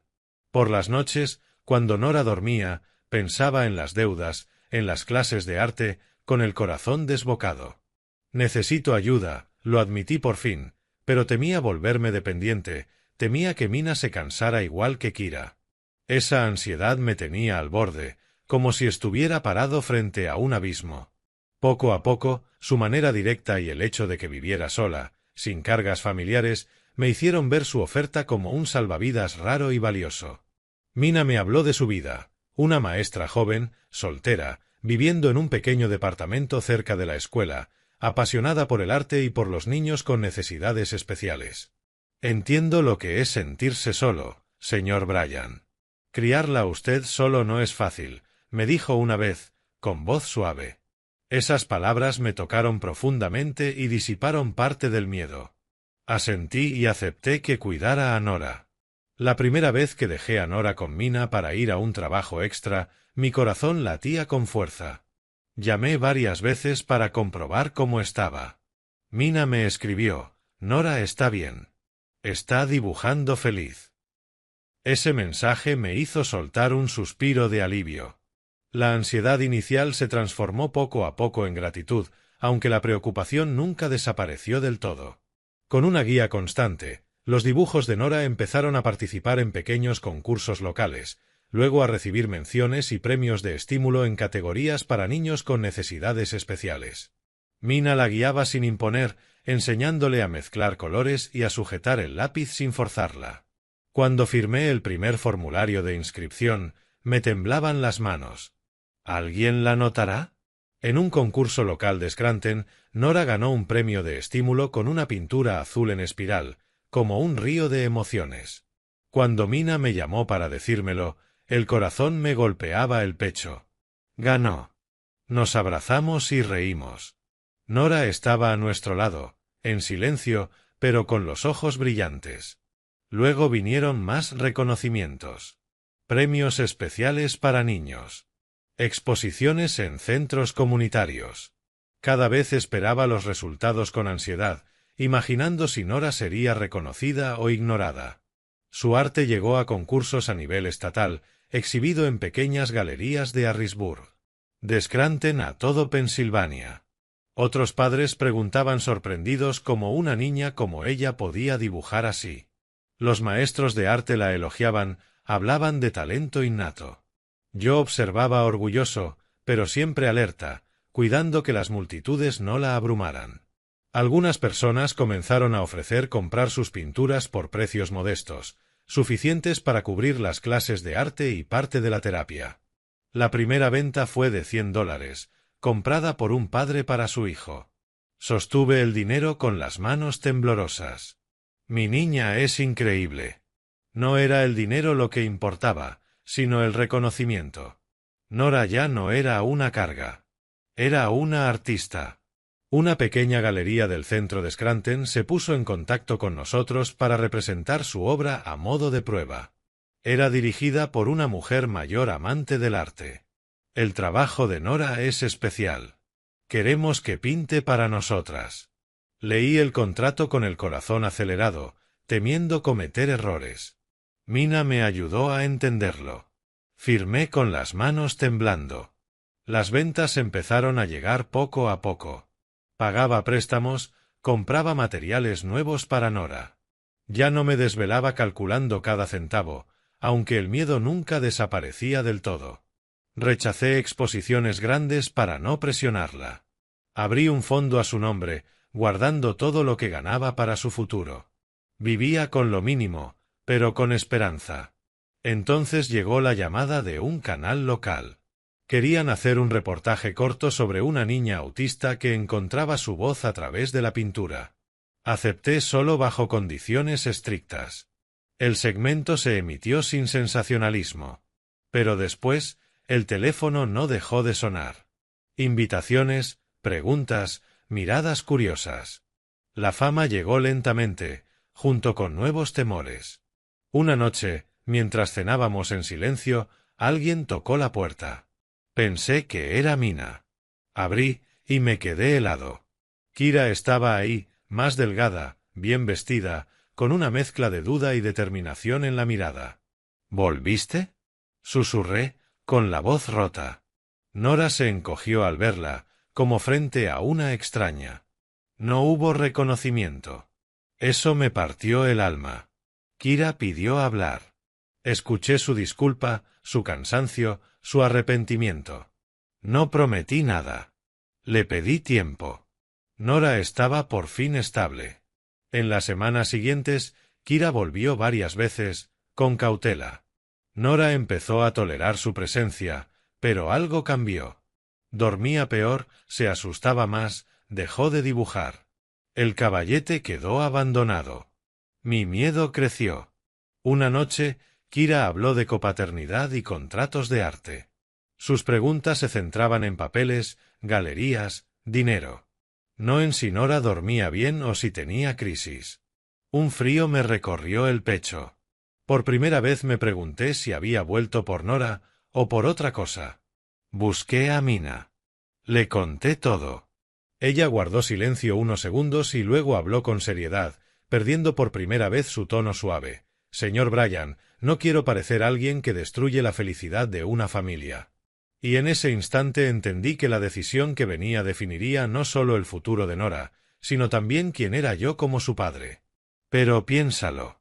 Por las noches, cuando Nora dormía, pensaba en las deudas, en las clases de arte, con el corazón desbocado. Necesito ayuda, lo admití por fin, pero temía volverme dependiente, temía que Mina se cansara igual que Kira. Esa ansiedad me tenía al borde, como si estuviera parado frente a un abismo. Poco a poco, su manera directa y el hecho de que viviera sola, sin cargas familiares, me hicieron ver su oferta como un salvavidas raro y valioso. Mina me habló de su vida, una maestra joven, soltera, viviendo en un pequeño departamento cerca de la escuela, apasionada por el arte y por los niños con necesidades especiales. Entiendo lo que es sentirse solo, señor Bryan. Criarla a usted solo no es fácil, me dijo una vez, con voz suave. Esas palabras me tocaron profundamente y disiparon parte del miedo. Asentí y acepté que cuidara a Nora. La primera vez que dejé a Nora con Mina para ir a un trabajo extra, mi corazón latía con fuerza. Llamé varias veces para comprobar cómo estaba. Mina me escribió, Nora está bien. Está dibujando feliz. Ese mensaje me hizo soltar un suspiro de alivio. La ansiedad inicial se transformó poco a poco en gratitud, aunque la preocupación nunca desapareció del todo. Con una guía constante, los dibujos de Nora empezaron a participar en pequeños concursos locales, luego a recibir menciones y premios de estímulo en categorías para niños con necesidades especiales. Mina la guiaba sin imponer, enseñándole a mezclar colores y a sujetar el lápiz sin forzarla. Cuando firmé el primer formulario de inscripción, me temblaban las manos. ¿Alguien la notará? En un concurso local de Scranton, Nora ganó un premio de estímulo con una pintura azul en espiral, como un río de emociones. Cuando Mina me llamó para decírmelo, el corazón me golpeaba el pecho. Ganó. Nos abrazamos y reímos. Nora estaba a nuestro lado, en silencio, pero con los ojos brillantes. Luego vinieron más reconocimientos. Premios especiales para niños. Exposiciones en centros comunitarios. Cada vez esperaba los resultados con ansiedad, imaginando si Nora sería reconocida o ignorada. Su arte llegó a concursos a nivel estatal, exhibido en pequeñas galerías de Harrisburg. De Scranton a todo Pensilvania. Otros padres preguntaban sorprendidos cómo una niña como ella podía dibujar así. Los maestros de arte la elogiaban, hablaban de talento innato. Yo observaba orgulloso, pero siempre alerta, cuidando que las multitudes no la abrumaran. Algunas personas comenzaron a ofrecer comprar sus pinturas por precios modestos, suficientes para cubrir las clases de arte y parte de la terapia. La primera venta fue de $100, comprada por un padre para su hijo. Sostuve el dinero con las manos temblorosas. Mi niña es increíble. No era el dinero lo que importaba, sino el reconocimiento. Nora ya no era una carga. Era una artista. Una pequeña galería del centro de Scranton se puso en contacto con nosotros para representar su obra a modo de prueba. Era dirigida por una mujer mayor amante del arte. El trabajo de Nora es especial. Queremos que pinte para nosotras. Leí el contrato con el corazón acelerado, temiendo cometer errores. Mina me ayudó a entenderlo. Firmé con las manos temblando. Las ventas empezaron a llegar poco a poco. Pagaba préstamos, compraba materiales nuevos para Nora. Ya no me desvelaba calculando cada centavo, aunque el miedo nunca desaparecía del todo. Rechacé exposiciones grandes para no presionarla. Abrí un fondo a su nombre, guardando todo lo que ganaba para su futuro. Vivía con lo mínimo, pero con esperanza. Entonces llegó la llamada de un canal local. Querían hacer un reportaje corto sobre una niña autista que encontraba su voz a través de la pintura. Acepté solo bajo condiciones estrictas. El segmento se emitió sin sensacionalismo. Pero después, el teléfono no dejó de sonar. Invitaciones, preguntas, miradas curiosas. La fama llegó lentamente, junto con nuevos temores. Una noche, mientras cenábamos en silencio, alguien tocó la puerta. Pensé que era Mina. Abrí, y me quedé helado. Kira estaba ahí, más delgada, bien vestida, con una mezcla de duda y determinación en la mirada. ¿Volviste?, susurré, con la voz rota. Nora se encogió al verla, como frente a una extraña. No hubo reconocimiento. Eso me partió el alma. Kira pidió hablar. Escuché su disculpa, su cansancio, su arrepentimiento. No prometí nada. Le pedí tiempo. Nora estaba por fin estable. En las semanas siguientes, Kira volvió varias veces, con cautela. Nora empezó a tolerar su presencia, pero algo cambió. Dormía peor, se asustaba más, dejó de dibujar. El caballete quedó abandonado. Mi miedo creció. Una noche, Kira habló de copaternidad y contratos de arte. Sus preguntas se centraban en papeles, galerías, dinero. No en si Nora dormía bien o si tenía crisis. Un frío me recorrió el pecho. Por primera vez me pregunté si había vuelto por Nora o por otra cosa. Busqué a Mina. Le conté todo. Ella guardó silencio unos segundos y luego habló con seriedad, perdiendo por primera vez su tono suave. Señor Bryan, no quiero parecer alguien que destruye la felicidad de una familia. Y en ese instante entendí que la decisión que venía definiría no solo el futuro de Nora, sino también quién era yo como su padre. Pero piénsalo.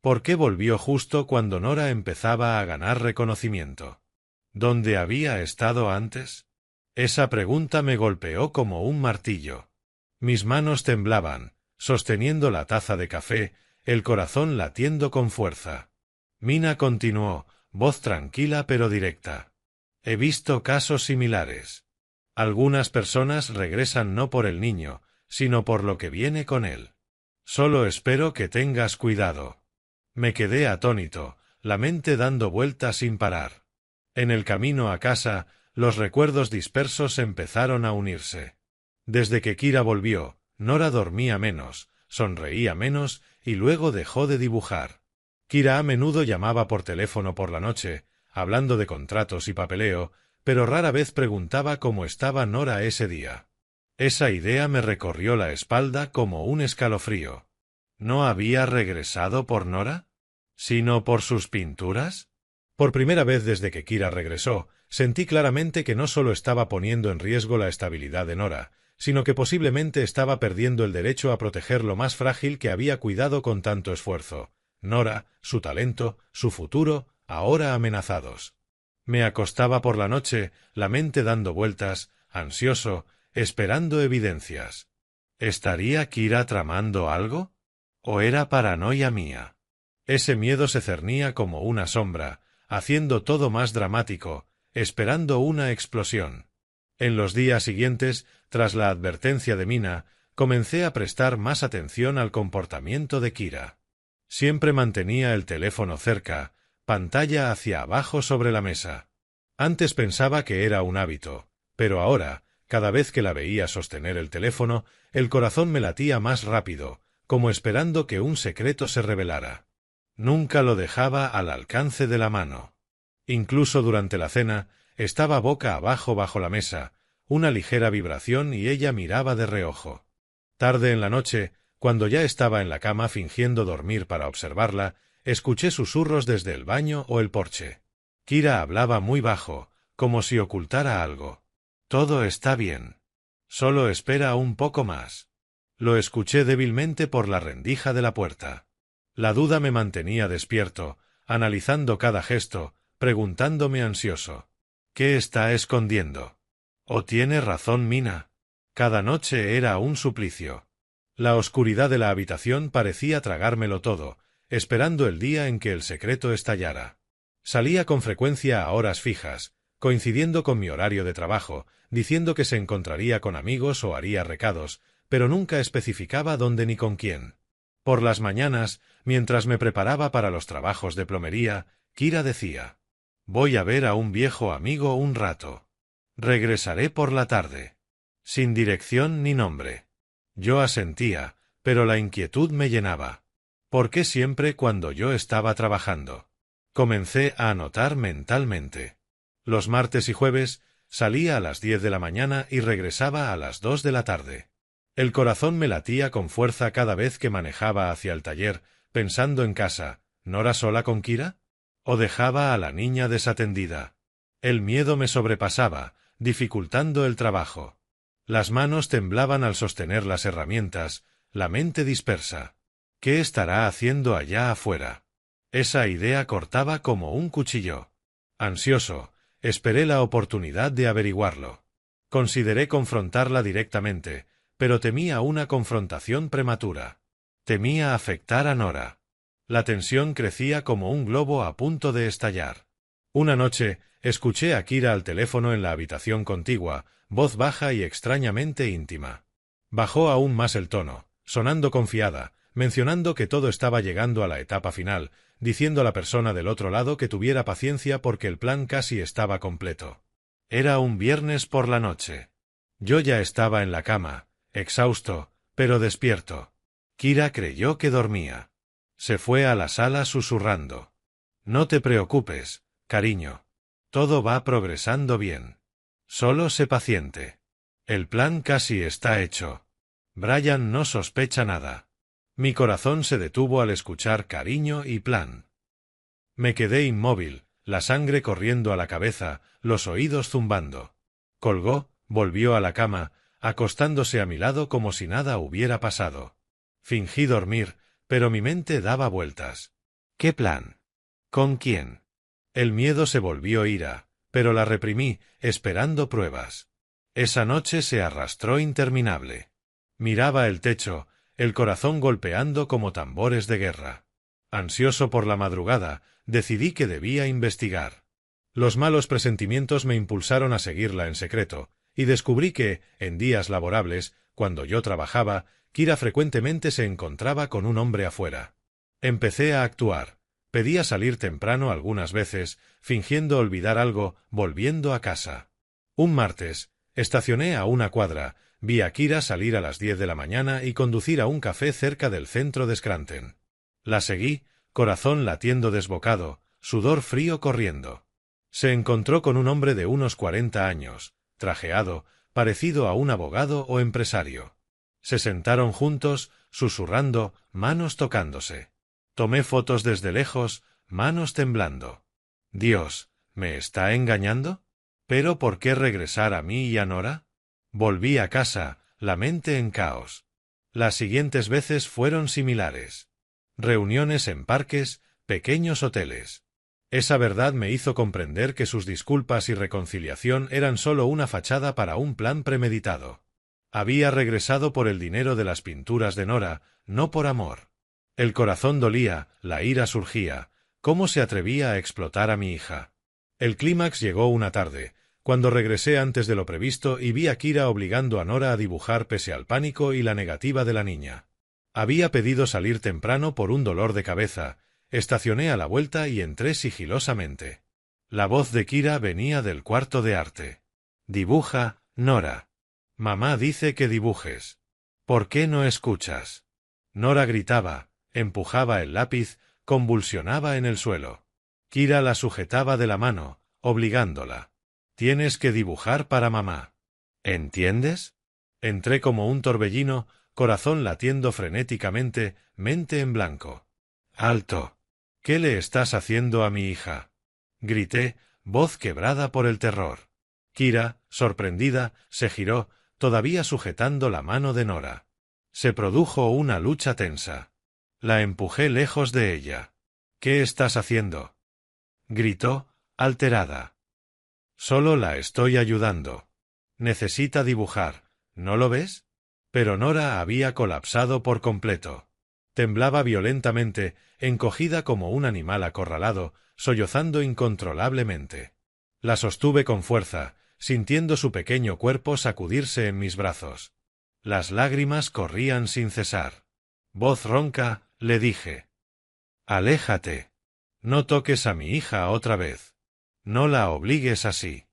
¿Por qué volvió justo cuando Nora empezaba a ganar reconocimiento? ¿Dónde había estado antes? Esa pregunta me golpeó como un martillo. Mis manos temblaban, sosteniendo la taza de café, el corazón latiendo con fuerza. Mina continuó, voz tranquila pero directa. He visto casos similares. Algunas personas regresan no por el niño, sino por lo que viene con él. Solo espero que tengas cuidado. Me quedé atónito, la mente dando vueltas sin parar. En el camino a casa, los recuerdos dispersos empezaron a unirse. Desde que Kira volvió, Nora dormía menos, sonreía menos y luego dejó de dibujar. Kira a menudo llamaba por teléfono por la noche, hablando de contratos y papeleo, pero rara vez preguntaba cómo estaba Nora ese día. Esa idea me recorrió la espalda como un escalofrío. ¿No había regresado por Nora? ¿Sino por sus pinturas? Por primera vez desde que Kira regresó, sentí claramente que no solo estaba poniendo en riesgo la estabilidad de Nora, sino que posiblemente estaba perdiendo el derecho a proteger lo más frágil que había cuidado con tanto esfuerzo. Nora, su talento, su futuro, ahora amenazados. Me acostaba por la noche, la mente dando vueltas, ansioso, esperando evidencias. ¿Estaría Kira tramando algo? ¿O era paranoia mía? Ese miedo se cernía como una sombra, haciendo todo más dramático, esperando una explosión. En los días siguientes, tras la advertencia de Mina, comencé a prestar más atención al comportamiento de Kira. Siempre mantenía el teléfono cerca, pantalla hacia abajo sobre la mesa. Antes pensaba que era un hábito, pero ahora, cada vez que la veía sostener el teléfono, el corazón me latía más rápido, como esperando que un secreto se revelara. Nunca lo dejaba al alcance de la mano. Incluso durante la cena, estaba boca abajo bajo la mesa, una ligera vibración y ella miraba de reojo. Tarde en la noche, cuando ya estaba en la cama fingiendo dormir para observarla, escuché susurros desde el baño o el porche. Kira hablaba muy bajo, como si ocultara algo. Todo está bien. Solo espera un poco más. Lo escuché débilmente por la rendija de la puerta. La duda me mantenía despierto, analizando cada gesto, preguntándome ansioso. ¿Qué está escondiendo? ¿O tiene razón Mina? Cada noche era un suplicio. La oscuridad de la habitación parecía tragármelo todo, esperando el día en que el secreto estallara. Salía con frecuencia a horas fijas, coincidiendo con mi horario de trabajo, diciendo que se encontraría con amigos o haría recados, pero nunca especificaba dónde ni con quién. Por las mañanas, mientras me preparaba para los trabajos de plomería, Kira decía: Voy a ver a un viejo amigo un rato. Regresaré por la tarde. Sin dirección ni nombre. Yo asentía, pero la inquietud me llenaba. ¿Por qué siempre cuando yo estaba trabajando? Comencé a anotar mentalmente. Los martes y jueves salía a las 10 de la mañana y regresaba a las 2 de la tarde. El corazón me latía con fuerza cada vez que manejaba hacia el taller, pensando en casa, ¿Nora sola con Kira? ¿O dejaba a la niña desatendida? El miedo me sobrepasaba, dificultando el trabajo. Las manos temblaban al sostener las herramientas, la mente dispersa. ¿Qué estará haciendo allá afuera? Esa idea cortaba como un cuchillo. Ansioso, esperé la oportunidad de averiguarlo. Consideré confrontarla directamente, pero temía una confrontación prematura. Temía afectar a Nora. La tensión crecía como un globo a punto de estallar. Una noche, escuché a Kira al teléfono en la habitación contigua, voz baja y extrañamente íntima. Bajó aún más el tono, sonando confiada, mencionando que todo estaba llegando a la etapa final, diciendo a la persona del otro lado que tuviera paciencia porque el plan casi estaba completo. Era un viernes por la noche. Yo ya estaba en la cama, exhausto, pero despierto. Kira creyó que dormía. Se fue a la sala susurrando. No te preocupes, cariño. Todo va progresando bien. Solo sé paciente. El plan casi está hecho. Brian no sospecha nada. Mi corazón se detuvo al escuchar cariño y plan. Me quedé inmóvil, la sangre corriendo a la cabeza, los oídos zumbando. Colgó, volvió a la cama, acostándose a mi lado como si nada hubiera pasado. Fingí dormir, pero mi mente daba vueltas. ¿Qué plan? ¿Con quién? El miedo se volvió ira, pero la reprimí, esperando pruebas. Esa noche se arrastró interminable. Miraba el techo, el corazón golpeando como tambores de guerra. Ansioso por la madrugada, decidí que debía investigar. Los malos presentimientos me impulsaron a seguirla en secreto, y descubrí que, en días laborables, cuando yo trabajaba, Kira frecuentemente se encontraba con un hombre afuera. Empecé a actuar. Pedía salir temprano algunas veces, fingiendo olvidar algo, volviendo a casa. Un martes, estacioné a una cuadra, vi a Kira salir a las 10 de la mañana y conducir a un café cerca del centro de Scranton. La seguí, corazón latiendo desbocado, sudor frío corriendo. Se encontró con un hombre de unos 40 años, trajeado, parecido a un abogado o empresario. Se sentaron juntos, susurrando, manos tocándose. Tomé fotos desde lejos, manos temblando. Dios, ¿me está engañando? ¿Pero por qué regresar a mí y a Nora? Volví a casa, la mente en caos. Las siguientes veces fueron similares. Reuniones en parques, pequeños hoteles. Esa verdad me hizo comprender que sus disculpas y reconciliación eran solo una fachada para un plan premeditado. Había regresado por el dinero de las pinturas de Nora, no por amor. El corazón dolía, la ira surgía. ¿Cómo se atrevía a explotar a mi hija? El clímax llegó una tarde, cuando regresé antes de lo previsto y vi a Kira obligando a Nora a dibujar pese al pánico y la negativa de la niña. Había pedido salir temprano por un dolor de cabeza. Estacioné a la vuelta y entré sigilosamente. La voz de Kira venía del cuarto de arte. Dibuja, Nora. Mamá dice que dibujes. ¿Por qué no escuchas? Nora gritaba, empujaba el lápiz, convulsionaba en el suelo. Kira la sujetaba de la mano, obligándola. Tienes que dibujar para mamá. ¿Entiendes? Entré como un torbellino, corazón latiendo frenéticamente, mente en blanco. ¡Alto! ¿Qué le estás haciendo a mi hija? Grité, voz quebrada por el terror. Kira, sorprendida, se giró, todavía sujetando la mano de Nora. Se produjo una lucha tensa. La empujé lejos de ella. ¿Qué estás haciendo? Gritó, alterada. Solo la estoy ayudando. Necesita dibujar, ¿no lo ves? Pero Nora había colapsado por completo. Temblaba violentamente, encogida como un animal acorralado, sollozando incontrolablemente. La sostuve con fuerza, sintiendo su pequeño cuerpo sacudirse en mis brazos. Las lágrimas corrían sin cesar. Voz ronca, le dije. Aléjate. No toques a mi hija otra vez. No la obligues así.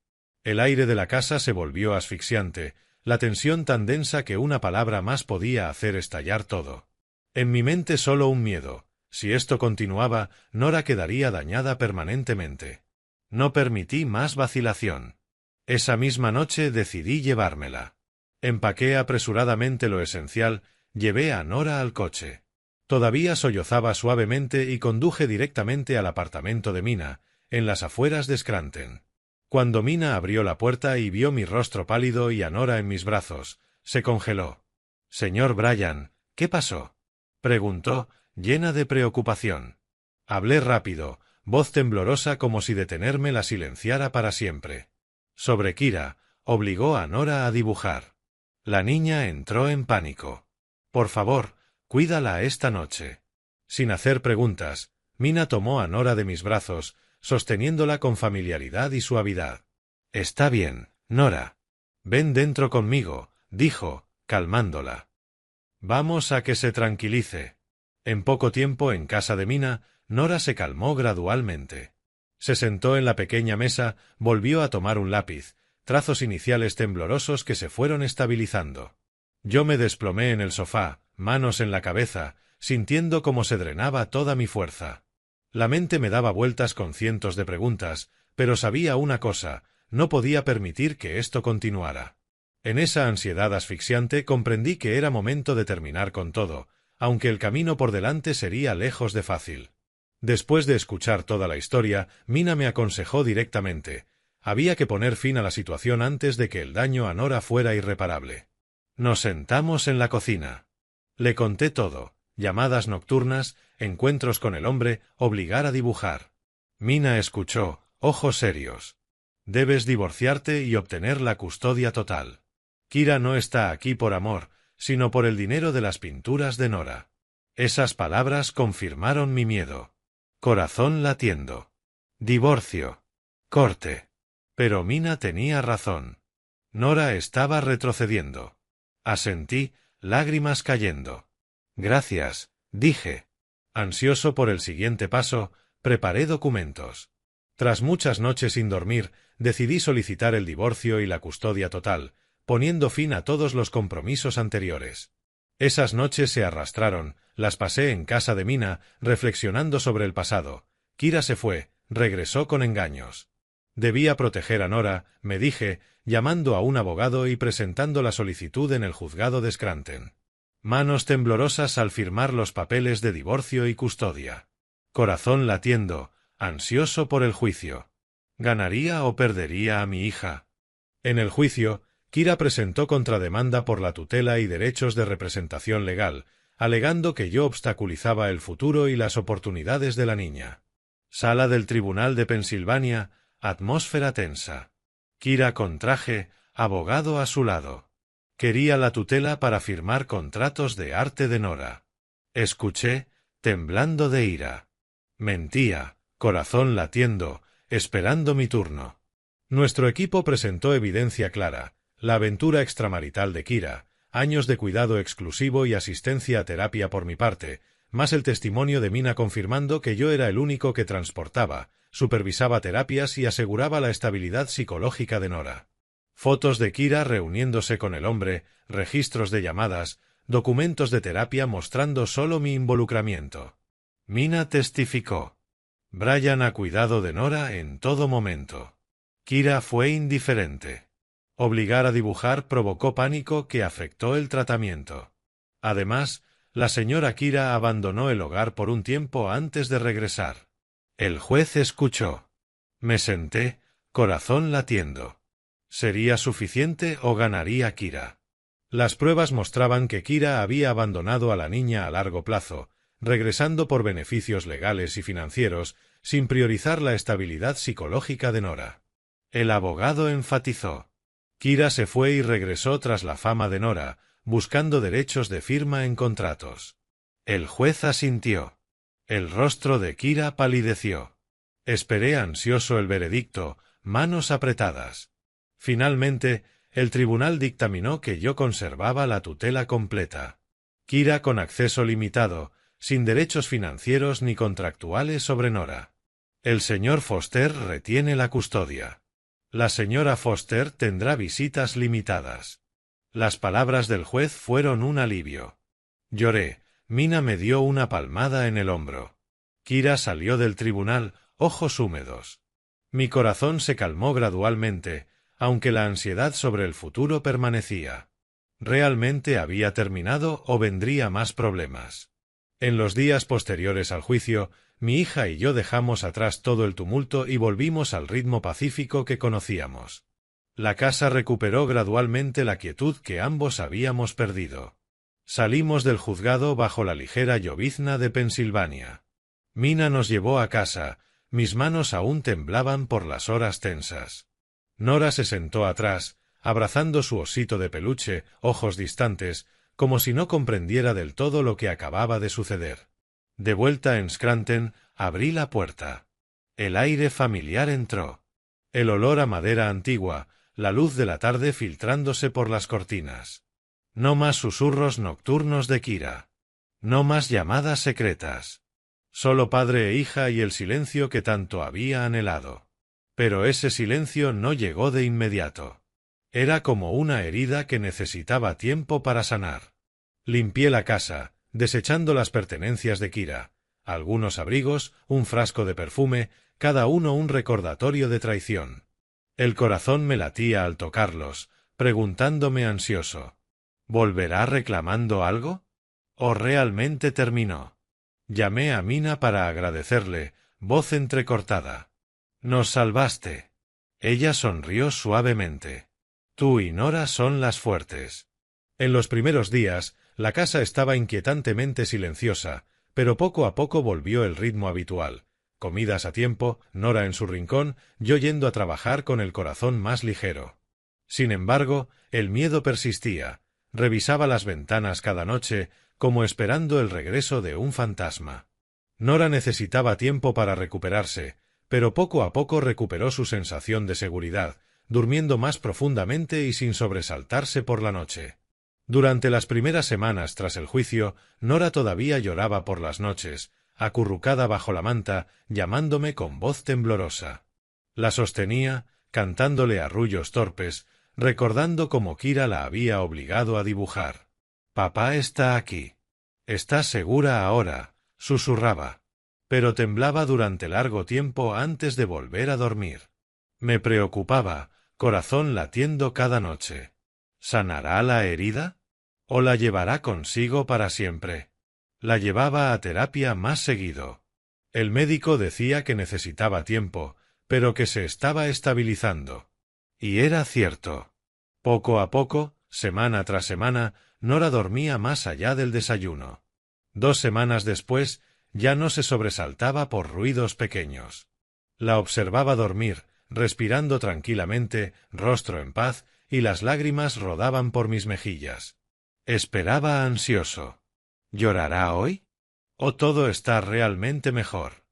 El aire de la casa se volvió asfixiante, la tensión tan densa que una palabra más podía hacer estallar todo. En mi mente solo un miedo: si esto continuaba, Nora quedaría dañada permanentemente. No permití más vacilación. Esa misma noche decidí llevármela. Empaqué apresuradamente lo esencial, llevé a Nora al coche. Todavía sollozaba suavemente y conduje directamente al apartamento de Mina, en las afueras de Scranton. Cuando Mina abrió la puerta y vio mi rostro pálido y a Nora en mis brazos, se congeló. «Señor Bryan, ¿qué pasó?», preguntó, llena de preocupación. Hablé rápido, voz temblorosa como si detenerme la silenciara para siempre. Sobre Kira, obligó a Nora a dibujar. La niña entró en pánico. «Por favor, cuídala esta noche». Sin hacer preguntas, Mina tomó a Nora de mis brazos, sosteniéndola con familiaridad y suavidad. «Está bien, Nora. Ven dentro conmigo», dijo, calmándola. «Vamos a que se tranquilice». En poco tiempo en casa de Mina, Nora se calmó gradualmente. Se sentó en la pequeña mesa, volvió a tomar un lápiz, trazos iniciales temblorosos que se fueron estabilizando. Yo me desplomé en el sofá, manos en la cabeza, sintiendo cómo se drenaba toda mi fuerza. La mente me daba vueltas con cientos de preguntas, pero sabía una cosa: no podía permitir que esto continuara. En esa ansiedad asfixiante comprendí que era momento de terminar con todo, aunque el camino por delante sería lejos de fácil. Después de escuchar toda la historia, Mina me aconsejó directamente: había que poner fin a la situación antes de que el daño a Nora fuera irreparable. Nos sentamos en la cocina. Le conté todo: llamadas nocturnas, encuentros con el hombre, obligar a dibujar. Mina escuchó, ojos serios. «Debes divorciarte y obtener la custodia total. Kira no está aquí por amor, sino por el dinero de las pinturas de Nora». Esas palabras confirmaron mi miedo. Corazón latiendo. Divorcio. Corte. Pero Mina tenía razón. Nora estaba retrocediendo. Asentí, lágrimas cayendo. «Gracias», dije. Ansioso por el siguiente paso, preparé documentos. Tras muchas noches sin dormir, decidí solicitar el divorcio y la custodia total, poniendo fin a todos los compromisos anteriores. Esas noches se arrastraron, las pasé en casa de Mina, reflexionando sobre el pasado. Kira se fue, regresó con engaños. Debía proteger a Nora, me dije, llamando a un abogado y presentando la solicitud en el juzgado de Scranton. Manos temblorosas al firmar los papeles de divorcio y custodia. Corazón latiendo, ansioso por el juicio. ¿Ganaría o perdería a mi hija? En el juicio, Kira presentó contrademanda por la tutela y derechos de representación legal, alegando que yo obstaculizaba el futuro y las oportunidades de la niña. Sala del Tribunal de Pensilvania, atmósfera tensa. Kira con traje, abogado a su lado. Quería la tutela para firmar contratos de arte de Nora. Escuché, temblando de ira. Mentía, corazón latiendo, esperando mi turno. Nuestro equipo presentó evidencia clara: la aventura extramarital de Kira, años de cuidado exclusivo y asistencia a terapia por mi parte, más el testimonio de Mina confirmando que yo era el único que transportaba, supervisaba terapias y aseguraba la estabilidad psicológica de Nora. Fotos de Kira reuniéndose con el hombre, registros de llamadas, documentos de terapia mostrando solo mi involucramiento. Mina testificó: «Bryan ha cuidado de Nora en todo momento. Kira fue indiferente. Obligar a dibujar provocó pánico que afectó el tratamiento. Además, la señora Kira abandonó el hogar por un tiempo antes de regresar». El juez escuchó. Me senté, corazón latiendo. ¿Sería suficiente o ganaría Kira? Las pruebas mostraban que Kira había abandonado a la niña a largo plazo, regresando por beneficios legales y financieros, sin priorizar la estabilidad psicológica de Nora. El abogado enfatizó: Kira se fue y regresó tras la fama de Nora, buscando derechos de firma en contratos. El juez asintió. El rostro de Kira palideció. Esperé ansioso el veredicto, manos apretadas. Finalmente, el tribunal dictaminó que yo conservaba la tutela completa. Kira con acceso limitado, sin derechos financieros ni contractuales sobre Nora. El señor Foster retiene la custodia. La señora Foster tendrá visitas limitadas. Las palabras del juez fueron un alivio. Lloré. Mina me dio una palmada en el hombro. Kira salió del tribunal, ojos húmedos. Mi corazón se calmó gradualmente, aunque la ansiedad sobre el futuro permanecía. ¿Realmente había terminado o vendría más problemas? En los días posteriores al juicio, mi hija y yo dejamos atrás todo el tumulto y volvimos al ritmo pacífico que conocíamos. La casa recuperó gradualmente la quietud que ambos habíamos perdido. Salimos del juzgado bajo la ligera llovizna de Pensilvania. Mina nos llevó a casa, mis manos aún temblaban por las horas tensas. Nora se sentó atrás, abrazando su osito de peluche, ojos distantes, como si no comprendiera del todo lo que acababa de suceder. De vuelta en Scranton, abrí la puerta. El aire familiar entró. El olor a madera antigua, la luz de la tarde filtrándose por las cortinas. No más susurros nocturnos de Kira. No más llamadas secretas. Solo padre e hija y el silencio que tanto había anhelado. Pero ese silencio no llegó de inmediato. Era como una herida que necesitaba tiempo para sanar. Limpié la casa, desechando las pertenencias de Kira, algunos abrigos, un frasco de perfume, cada uno un recordatorio de traición. El corazón me latía al tocarlos, preguntándome ansioso: ¿volverá reclamando algo? ¿O realmente terminó? Llamé a Mina para agradecerle, voz entrecortada. «Nos salvaste». Ella sonrió suavemente. «Tú y Nora son las fuertes». En los primeros días, la casa estaba inquietantemente silenciosa, pero poco a poco volvió el ritmo habitual. Comidas a tiempo, Nora en su rincón, yo yendo a trabajar con el corazón más ligero. Sin embargo, el miedo persistía. Revisaba las ventanas cada noche, como esperando el regreso de un fantasma. Nora necesitaba tiempo para recuperarse, pero poco a poco recuperó su sensación de seguridad, durmiendo más profundamente y sin sobresaltarse por la noche. Durante las primeras semanas tras el juicio, Nora todavía lloraba por las noches, acurrucada bajo la manta, llamándome con voz temblorosa. La sostenía, cantándole arrullos torpes, recordando cómo Kira la había obligado a dibujar. «Papá está aquí. ¿Estás segura ahora?», susurraba. Pero temblaba durante largo tiempo antes de volver a dormir. Me preocupaba, corazón latiendo cada noche. ¿Sanará la herida? ¿O la llevará consigo para siempre? La llevaba a terapia más seguido. El médico decía que necesitaba tiempo, pero que se estaba estabilizando. Y era cierto. Poco a poco, semana tras semana, Nora dormía más allá del desayuno. 2 semanas después, ya no se sobresaltaba por ruidos pequeños. La observaba dormir, respirando tranquilamente, rostro en paz, y las lágrimas rodaban por mis mejillas. Esperaba ansioso. ¿Llorará hoy? ¿O todo está realmente mejor?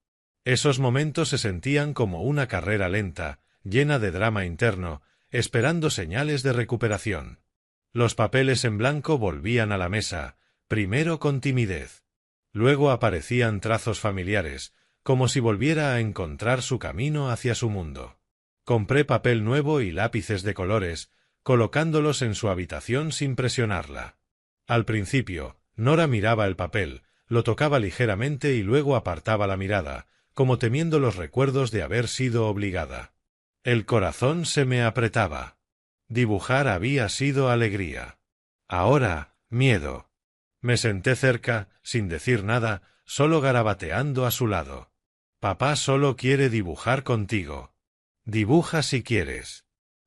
Esos momentos se sentían como una carrera lenta, llena de drama interno, esperando señales de recuperación. Los papeles en blanco volvían a la mesa, primero con timidez. Luego aparecían trazos familiares, como si volviera a encontrar su camino hacia su mundo. Compré papel nuevo y lápices de colores, colocándolos en su habitación sin presionarla. Al principio, Nora miraba el papel, lo tocaba ligeramente y luego apartaba la mirada, como temiendo los recuerdos de haber sido obligada. El corazón se me apretaba. Dibujar había sido alegría. Ahora, miedo. Me senté cerca, sin decir nada, solo garabateando a su lado. Papá solo quiere dibujar contigo. Dibuja si quieres.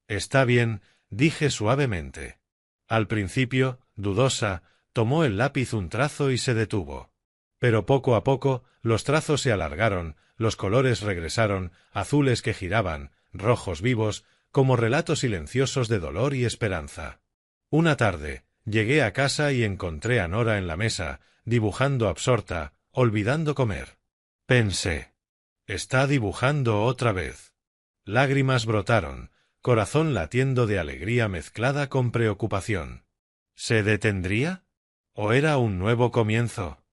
Está bien, dije suavemente. Al principio, dudosa, tomó el lápiz un trazo y se detuvo. Pero poco a poco, los trazos se alargaron, los colores regresaron, azules que giraban, rojos vivos, como relatos silenciosos de dolor y esperanza. Una tarde, llegué a casa y encontré a Nora en la mesa, dibujando absorta, olvidando comer. Pensé: está dibujando otra vez. Lágrimas brotaron, corazón latiendo de alegría mezclada con preocupación. ¿Se detendría? ¿O era un nuevo comienzo?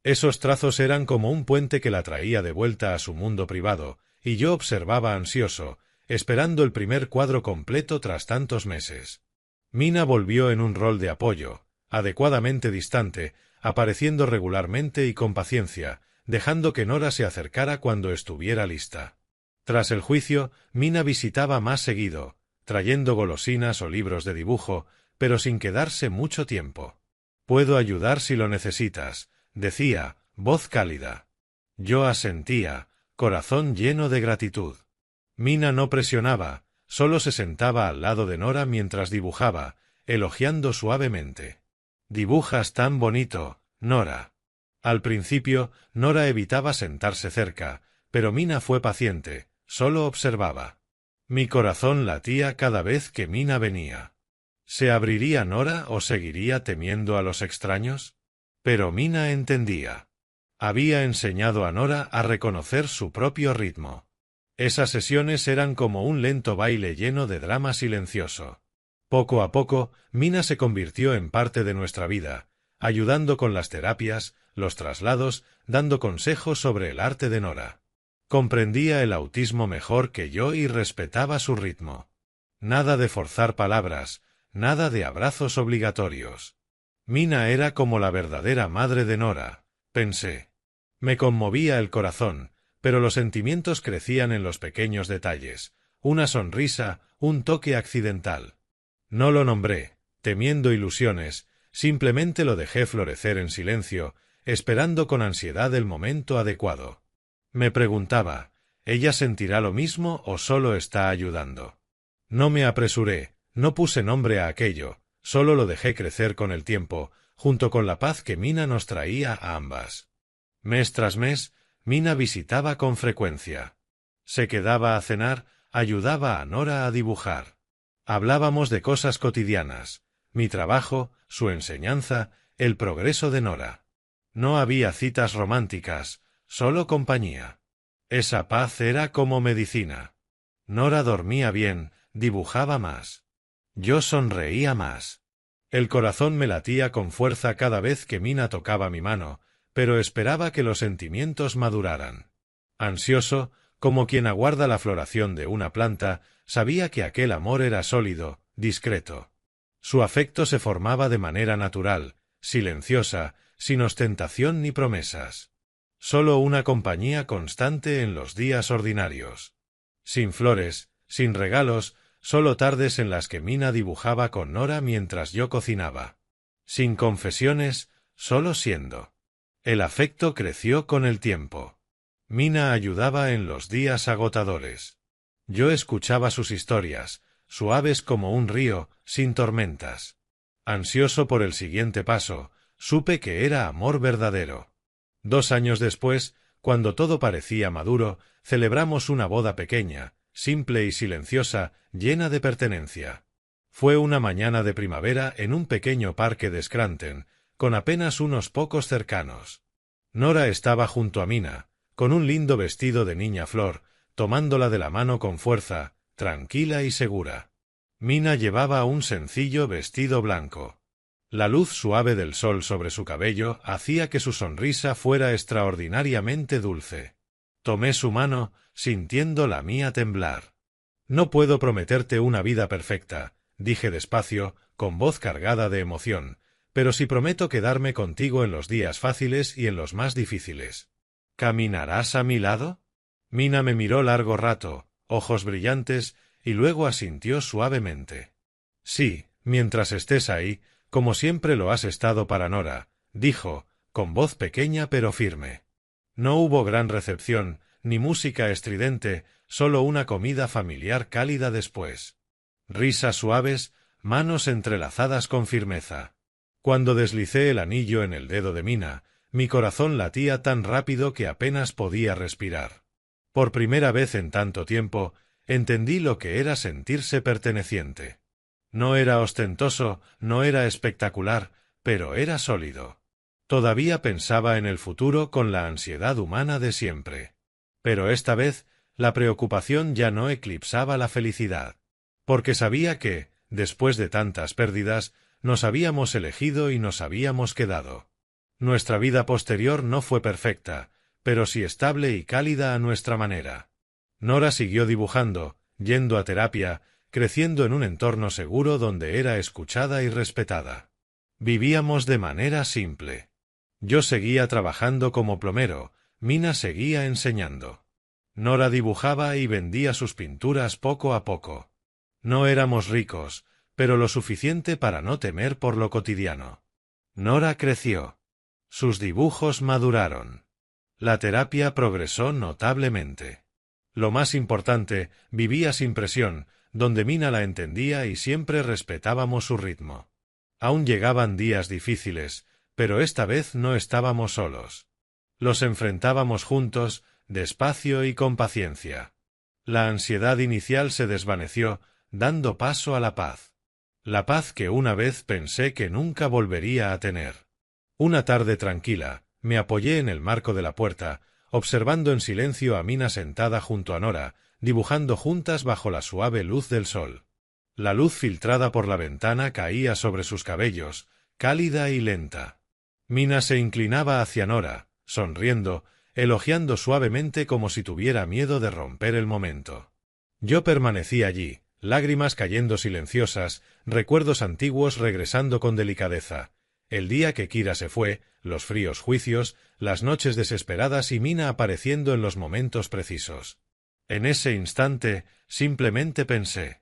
Esos trazos eran como un puente que la traía de vuelta a su mundo privado, y yo observaba ansioso, esperando el primer cuadro completo tras tantos meses. Mina volvió en un rol de apoyo, adecuadamente distante, apareciendo regularmente y con paciencia, dejando que Nora se acercara cuando estuviera lista. Tras el juicio, Mina visitaba más seguido, trayendo golosinas o libros de dibujo, pero sin quedarse mucho tiempo. «Puedo ayudar si lo necesitas», decía, voz cálida. Yo asentía, corazón lleno de gratitud. Mina no presionaba, solo se sentaba al lado de Nora mientras dibujaba, elogiando suavemente. «Dibujas tan bonito, Nora». Al principio, Nora evitaba sentarse cerca, pero Mina fue paciente, solo observaba. Mi corazón latía cada vez que Mina venía. ¿Se abriría Nora o seguiría temiendo a los extraños? Pero Mina entendía. Había enseñado a Nora a reconocer su propio ritmo. Esas sesiones eran como un lento baile lleno de drama silencioso. Poco a poco, Mina se convirtió en parte de nuestra vida, ayudando con las terapias, los traslados, dando consejos sobre el arte de Nora. Comprendía el autismo mejor que yo y respetaba su ritmo. Nada de forzar palabras, nada de abrazos obligatorios. Mina era como la verdadera madre de Nora, pensé. Me conmovía el corazón, pero los sentimientos crecían en los pequeños detalles, una sonrisa, un toque accidental. No lo nombré, temiendo ilusiones, simplemente lo dejé florecer en silencio, esperando con ansiedad el momento adecuado. Me preguntaba, ¿ella sentirá lo mismo o solo está ayudando? No me apresuré, no puse nombre a aquello, solo lo dejé crecer con el tiempo, junto con la paz que Mina nos traía a ambas. Mes tras mes, Mina visitaba con frecuencia. Se quedaba a cenar, ayudaba a Nora a dibujar. Hablábamos de cosas cotidianas, mi trabajo, su enseñanza, el progreso de Nora. No había citas románticas, solo compañía. Esa paz era como medicina. Nora dormía bien, dibujaba más. Yo sonreía más. El corazón me latía con fuerza cada vez que Mina tocaba mi mano, pero esperaba que los sentimientos maduraran. Ansioso, como quien aguarda la floración de una planta, sabía que aquel amor era sólido, discreto. Su afecto se formaba de manera natural, silenciosa, sin ostentación ni promesas. Solo una compañía constante en los días ordinarios. Sin flores, sin regalos, solo tardes en las que Mina dibujaba con Nora mientras yo cocinaba. Sin confesiones, solo siendo. El afecto creció con el tiempo. Mina ayudaba en los días agotadores. Yo escuchaba sus historias, suaves como un río, sin tormentas. Ansioso por el siguiente paso, supe que era amor verdadero. 2 años después, cuando todo parecía maduro, celebramos una boda pequeña, simple y silenciosa, llena de pertenencia. Fue una mañana de primavera en un pequeño parque de Scranton, con apenas unos pocos cercanos. Nora estaba junto a Mina, con un lindo vestido de niña flor, tomándola de la mano con fuerza, tranquila y segura. Mina llevaba un sencillo vestido blanco. La luz suave del sol sobre su cabello hacía que su sonrisa fuera extraordinariamente dulce. Tomé su mano, sintiendo la mía temblar. «No puedo prometerte una vida perfecta», dije despacio, con voz cargada de emoción, «pero sí prometo quedarme contigo en los días fáciles y en los más difíciles». «¿Caminarás a mi lado?» Mina me miró largo rato, ojos brillantes, y luego asintió suavemente. «Sí, mientras estés ahí, como siempre lo has estado para Nora», dijo, con voz pequeña pero firme. No hubo gran recepción, ni música estridente, solo una comida familiar cálida después. Risas suaves, manos entrelazadas con firmeza. Cuando deslicé el anillo en el dedo de Mina, mi corazón latía tan rápido que apenas podía respirar. Por primera vez en tanto tiempo, entendí lo que era sentirse perteneciente. No era ostentoso, no era espectacular, pero era sólido. Todavía pensaba en el futuro con la ansiedad humana de siempre. Pero esta vez, la preocupación ya no eclipsaba la felicidad. Porque sabía que, después de tantas pérdidas, nos habíamos elegido y nos habíamos quedado. Nuestra vida posterior no fue perfecta, pero sí estable y cálida a nuestra manera. Nora siguió dibujando, yendo a terapia, creciendo en un entorno seguro donde era escuchada y respetada. Vivíamos de manera simple. Yo seguía trabajando como plomero, Mina seguía enseñando. Nora dibujaba y vendía sus pinturas poco a poco. No éramos ricos, pero lo suficiente para no temer por lo cotidiano. Nora creció. Sus dibujos maduraron. La terapia progresó notablemente. Lo más importante, vivía sin presión, donde Mina la entendía y siempre respetábamos su ritmo. Aún llegaban días difíciles, pero esta vez no estábamos solos. Los enfrentábamos juntos, despacio y con paciencia. La ansiedad inicial se desvaneció, dando paso a la paz. La paz que una vez pensé que nunca volvería a tener. Una tarde tranquila, me apoyé en el marco de la puerta, observando en silencio a Mina sentada junto a Nora, dibujando juntas bajo la suave luz del sol. La luz filtrada por la ventana caía sobre sus cabellos, cálida y lenta. Mina se inclinaba hacia Nora, sonriendo, elogiando suavemente como si tuviera miedo de romper el momento. Yo permanecí allí, lágrimas cayendo silenciosas, recuerdos antiguos regresando con delicadeza. El día que Kira se fue, los fríos juicios, las noches desesperadas y Mina apareciendo en los momentos precisos. En ese instante, simplemente pensé: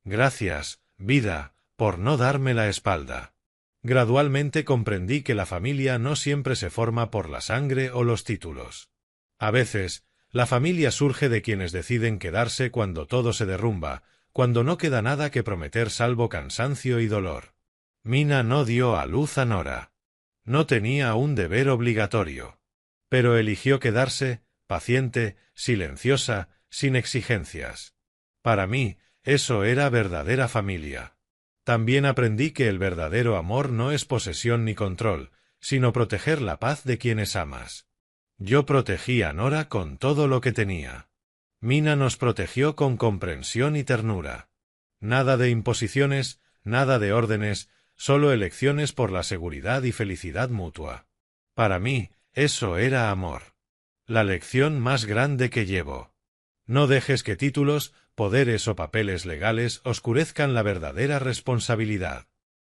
gracias, vida, por no darme la espalda. Gradualmente comprendí que la familia no siempre se forma por la sangre o los títulos. A veces, la familia surge de quienes deciden quedarse cuando todo se derrumba, cuando no queda nada que prometer salvo cansancio y dolor. Mina no dio a luz a Nora. No tenía un deber obligatorio. Pero eligió quedarse, paciente, silenciosa, sin exigencias. Para mí, eso era verdadera familia. También aprendí que el verdadero amor no es posesión ni control, sino proteger la paz de quienes amas. Yo protegí a Nora con todo lo que tenía. Mina nos protegió con comprensión y ternura. Nada de imposiciones, nada de órdenes, solo elecciones por la seguridad y felicidad mutua. Para mí, eso era amor. La lección más grande que llevo. No dejes que títulos, poderes o papeles legales oscurezcan la verdadera responsabilidad.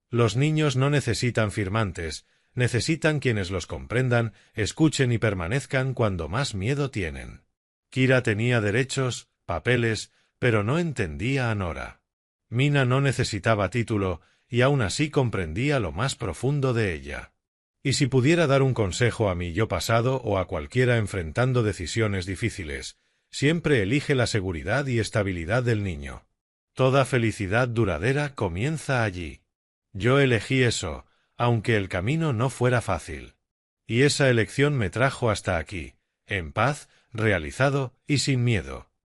Los niños no necesitan firmantes, necesitan quienes los comprendan, escuchen y permanezcan cuando más miedo tienen. Kira tenía derechos, papeles, pero no entendía a Nora. Mina no necesitaba título, y aún así comprendía lo más profundo de ella. Y si pudiera dar un consejo a mi yo pasado o a cualquiera enfrentando decisiones difíciles, siempre elige la seguridad y estabilidad del niño. Toda felicidad duradera comienza allí. Yo elegí eso, aunque el camino no fuera fácil. Y esa elección me trajo hasta aquí, en paz, realizado y sin miedo.